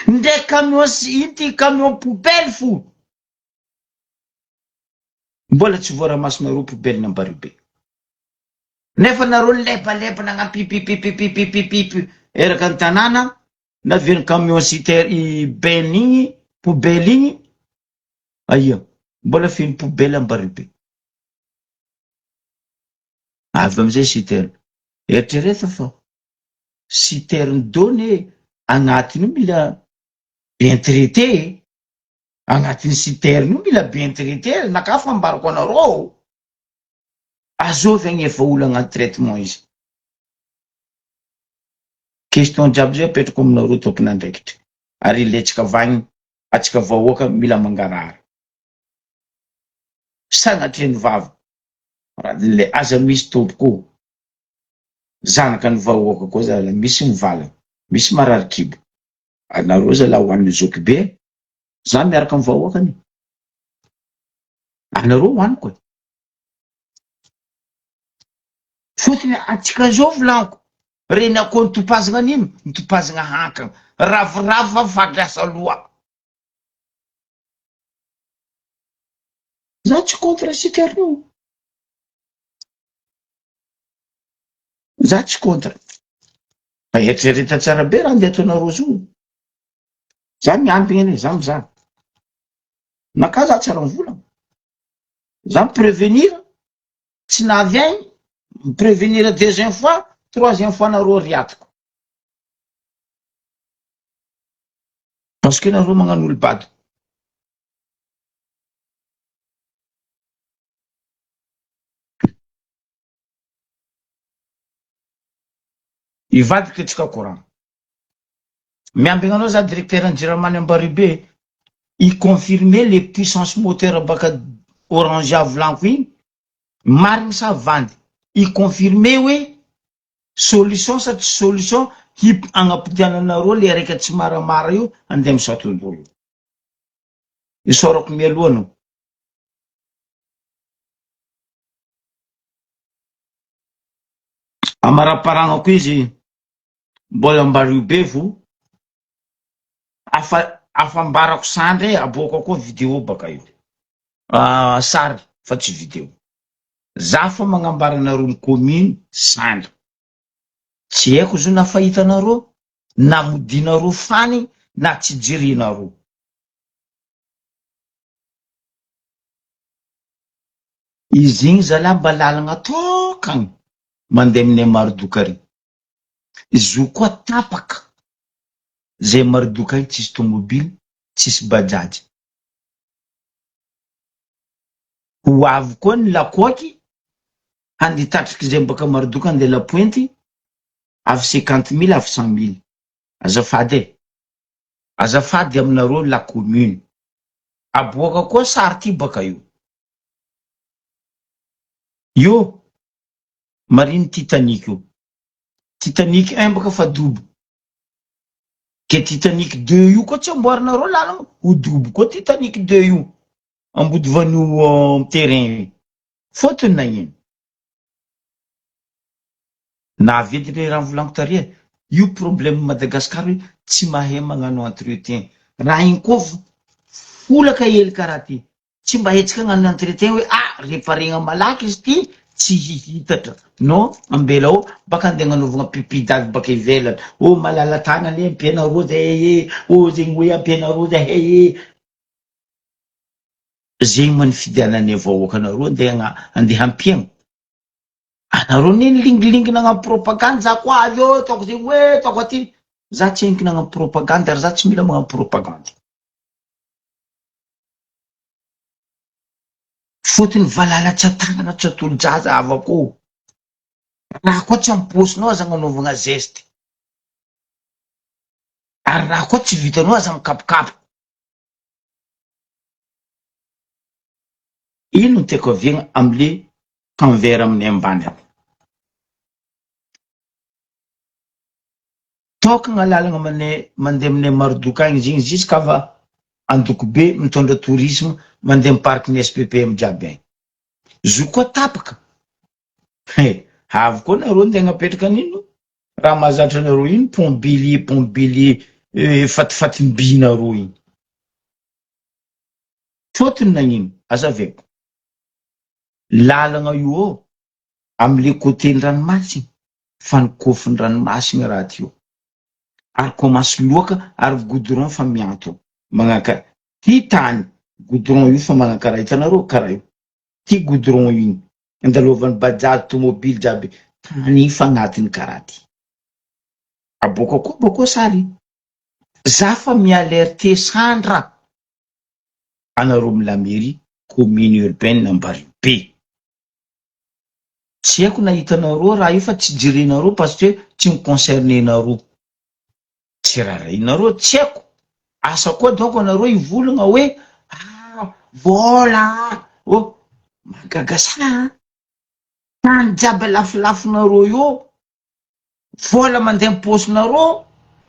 Speaker 1: Ndray camion ity camion poubelle fo. Mbola tsy voaramasonareo poubelle ny Ambaribe. Nefa nareo lepalepana agnapipipipipipipipipi eraka ny tanàna na veny camion citerne benne igny poubelle igny. Aia, mbola feno poubelle Ambaribe. Avy amizay citerne. Eritrereto fa citerne done agnatiny mila bien traité. Agnatiny citerne io mila bien traité. Naka fambarako anareo. Azovy agny efa olo agnaty traitement izy. Question jiaby zay apetrako aminareo tompon'andraikitra. Ary iletsika vagny, atsika vahoaka mila mangarara. Sagnatry ny vava. Le aza misy tompoko. Zanaka ny vahoaka koa zala misy mivala, misy marary kibo. Anareo zala hoan'ny zoky be. Zany miaraka amin'ny vahoakany. Anareo hoany koa. Fotony atsika zao volanko. Reny ako nitopazana an'ino? Nitopazana hankana. Ravoravo vaky lasa loa. Za tsy contre citerne io. Za tsy contre. Fa eritreretra tsara be raha andeha ataonareo zio. Za miambigna ane, za mizaha. Naka za tsara mivolagna. Za miprevenir, tsy navy aigny, miprevenir deuxième fois, troisième fois nareo riatiko. Parce que nareo magnano olo bady. Ivadika atsika courant. Miambigna anao za directeur Anjiramany Ambaribe, i confirmer les puissances moteurs baka Orange avlanko igny, marigny sa vandy. I confirmer hoe solution sa tsy solution agnampitiananareo le raika tsy maramara io andeha misatondolo. Isorako mialoha anao. Amaraparagna izy mbola Ambaribe vo afambarako sandry aboaka koa vidéo baka io. Sary fa tsy vidéo. Za fa magnambara anareo ny commune sandry. Tsy haiko zo na fahitanareo, na modinareo fany, na tsy jirinareo. Izy igny zala mba lalagna tokagny mandeha amin'ny Marodokary. Izo koa tapaka. Zay Marodokary tsisy tomobily, tsisy bajaj. Ho avy koa ny lakoaky, handeha tatriky zay baka Marodokary andeha La Pointe, avy 50 000, avy 100 000. Azafady. Azafady aminareo la commune. Aboaka koa sary ty baka io. Io, marine Titanic io. Titanic 1 baka fa dobo. Ke Titanic 2 io koa tsy amboarinareo lalagna, ho dobo koa Titanic 2 io. Ambody vanio terrain. Fotony nagnino. Na vedry raha volanko taria, io problème Madagascar tsy mahay magnano entretien. Raha igny koa folaka hely karaha ty. Tsy mba hetsika hagnano entretien hoe reparegna malaky izy ty, tsy hihitatra. Non, ambela baka andeha agnanovagna pipidavy baka ivelany. Malala tagna le ampianareo zay, zegny hoe ampianareo zay. Zegny manifidianane vahoaka anareo andeha ampiagna. Anareo neny lingilingina agnampy propagande, za koa avy eo taoko zegny hoe taoko aty. Za tsy enkina agnampy propagande, ary za tsy mila magnampy propagande. Fotony valala tsy atagnana tsy atolo-jaza avako. Raha koa tsy amposinao aza agnanovagna zeste. Ary raha koa tsy vitanao aza mikapokapo. Ino no tiako aviagna amle canvera amin'ny ambany aty. Taokagna lalagna mandeha amin'ny Marodokany igny jusqu'à va andoko be mitondra tourisme mandeha amin'ny parkin'ny SPPM jiaby agny. Zo koa tapaka. Avy koa nareo ndeha napetraka an'ino? Raha mahazatra nareo iny pombily fatifatim-by nareo iny. Fotony nagnino? Azaveko. Lalagna io am'le côté ranomasina, fanokofiny ranomasina raha tio. Ary komasy loaka ary goudron fa mianto. Magnaka ty tany goudron io fa magnakara hitanareo karaha io. Ty goudron iny andalovan'ny bajaj tomobily jiaby tany fa agnatiny karaha ty. Aboaka koa boko sary. Za fa mialerte sandra anareo la mairie commune urbaine Ambaribe. Tsy haiko nahitanareo raha io fa tsy jirenareo parce que tsy miconcerné nareo. Tsy rarahinareo tsy haiko. Asa koa donc anareo ivolagna hoe vola magagasa tany jiaby lafilafinareo io vola mandeha am-posinareo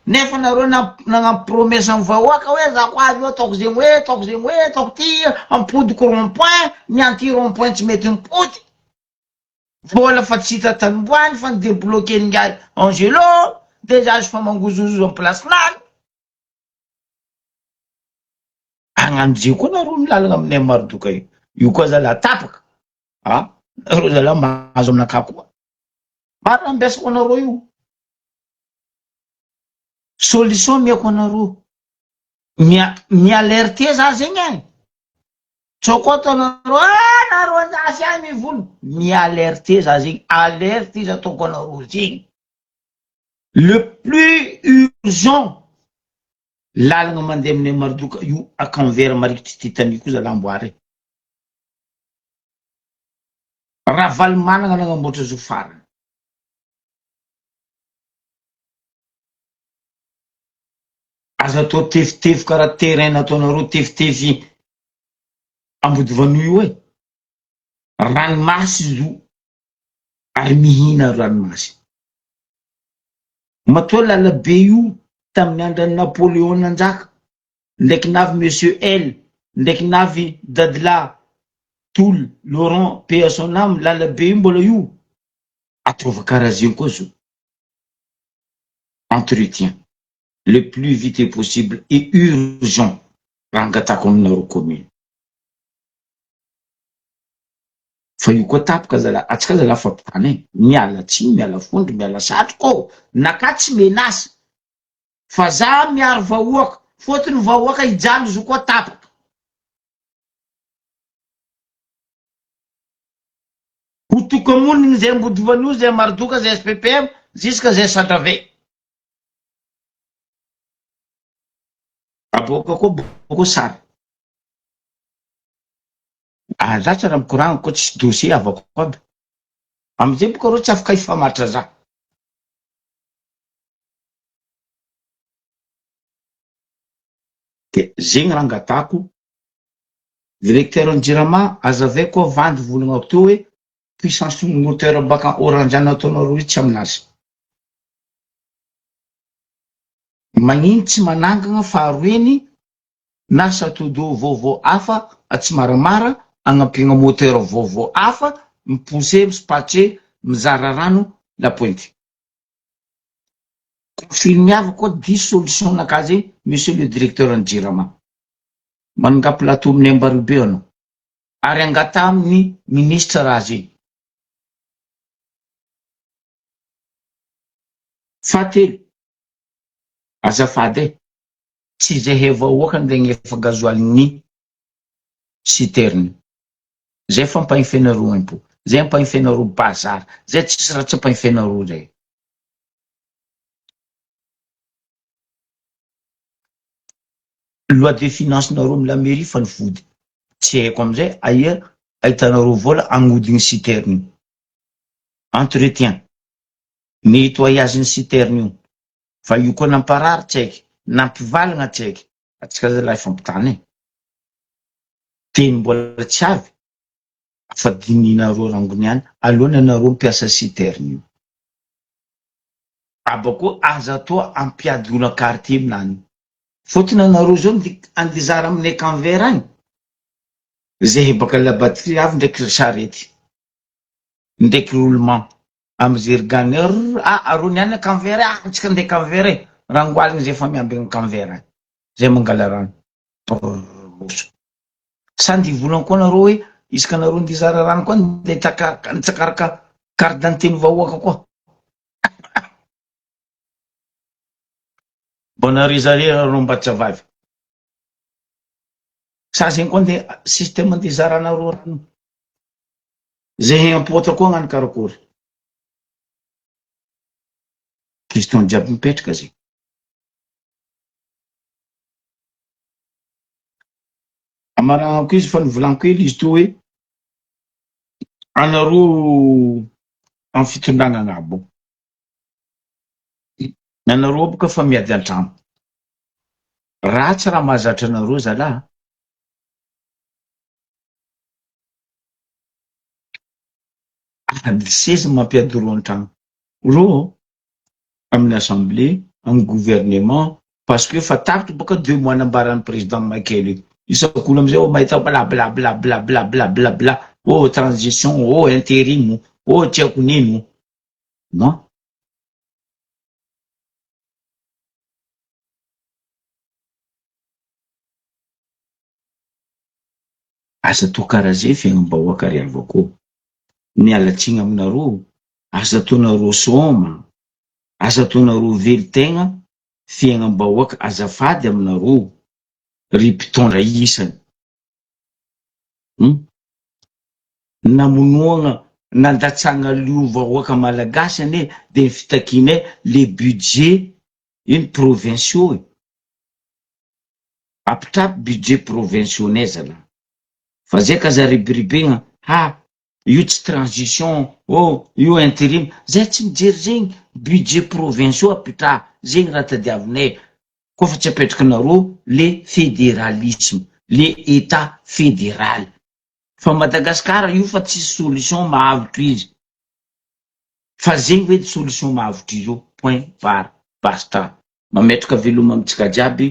Speaker 1: nefa nareo nagnapromesa amin'ny vahoaka hoe za ko avy eo ataoko zegny hoe ataoko ty ampodiko rond-point mianty rond-point tsy mety mipody vola fa tsy hita tanimboany fa nidébloqué ngai Angelo déjà fa mangozozo amin'ny place-nany. Agnanjeo koa nareo milalagna aminay Marodoka io. Io koa zala tapaka. Nareo zala mahazo aminaka koa. Maro ambesako anareo io. Solution miako anareo. Mialerte za zegny agny. Tsokoto anareo, nareo andasy agny mivolo. Mialerte za zegny. Alerte izy ataoko anareo zegny. Le plus urgent lalagna mandeha aminay Marodoka io akanvera marikitry titany koa zala amboary. Raha valy managna nagnamboatra zo farany. Aza atao tefitefy karaha terrain nataonareo tefitefy Ambodivanio io e. Ranomasy zo ary mihina ranomasy. Matoa lalabe io tamin'ny andran'ny Napoléon nanjaka ndraiky navy Monsieur L ndraiky navy Dadla Toul Laurent paix à son âme lalabe io mbola io ataova karaha zegny koa zo. Entretien le plus vite possible et urgent raha angatako aminareo commune. Fa io koa tapaka zala atsika zala fampitany miala tsiny miala fondro miala satroko naka tsy menasy fa za miaro vahoaka fotony vahoaka ijano zo koa tapaka. Hotokamoniny zay Ambodivanio zay Marodoka zay SPPM jusqu'à zay Sandrave. Aboaka koa boko sary. Zatra raha mikoragna koa tsisy dossier avako aby. Amizay boka reo tsy afaka hifamatra za. De zegny raha angatako. Directeur Njirama azavay koa vandy volagna teo hoe puissance moteur baka Orange nataonareo tsy aminazy. Magnino tsy manangagna faharoeny na satodo vaovao hafa tsy maramara agnampigna moteur vaovao hafa mipousse mispatche mizara rano la pointe. Confirmiava koa 10 solution nakazy monsieur le directeur Njirama. Manga plateau amin'ny Ambaribe anao. Ary angata amin'ny ministre raha zegny. Fahatelo. Azafady tsy zay hevahoaka ndragny efa gazoalin'ny citerne. Zay fa ampahinfenareo impôt. Zay ampahinfenareo bazar. Zay tsisy raha tsy ampahinfenareo zay. Loi de finance nareo la mairie fa nifody. Tsy haiko amizay aia ahitanareo vola agnodigny citerne. Entretien. Nettoyage ny citerne io. Fa io koa namparary tsy haiky, nampivalagna tsy haiky. Atsika zalahy ifampitany. Teny mbola tsy avy. Fa dininareo rangony any, aloha nareo mpiasa citerne io. Abako aza toa ampiadona quartier aminany. fotony anareo zao andizara amin'ny Canvera any zay baka la batterie avy ndraiky sarety ndraiky roulement amy zerganeur arony any Canvera tsika ndeha Canvera rangoaligny zay fa miamby ny Canvera zay mangala rano sandy volana koa nareo hoe isaka nareo ndizara rano koa nitsakaraka carte d'antenne vahoaka koa bona rizare nareo mba tsy avavy sa zegny koa nde système ndizaranareo rano zay ampotra koa gnany karakory question jiaby mipetraka zay amaranako izy fa nivolaniko ely izy to hoe anareo amy fitondrana agnabo anareo boka fa miady antrano ratsy raha mahazatra anareo zalahy ady sezy mampiady ro antrano ro amin'ny assemblée amy gouvernement parce que fa tapitra boka 2 mois nambaran'ny président Makel isak'olo amizay o mahita bla bla bla bla bla bla bla bla oh transition oh intérim oh tsy haiko nino non asa to karaha zay fiainam-bahoaka ry avako mialatsiny aminareo asa ataonareo soma asa ataonareo veli-tegna fiainam-bahoaka azafady aminareo ry mpitondra isany namonoagna nandatsagna lio vahoaka malagasy ane de fitakinay les budgets iny provinciaux apitrapy budget provinciaux zala fa zay ka za ribiribegna io tsy transition io intérim zay tsy mijery zegny budget provinciaux apitra zegny raha tadiavinay kofa tsy apetraky nareo le fédéralisme le état fédéral fa Madagasikara io fa tsy solution mahavitry izy fa zegny hoe solution mahavitry izy io point barre basta mametraka veloma amitsika jiaby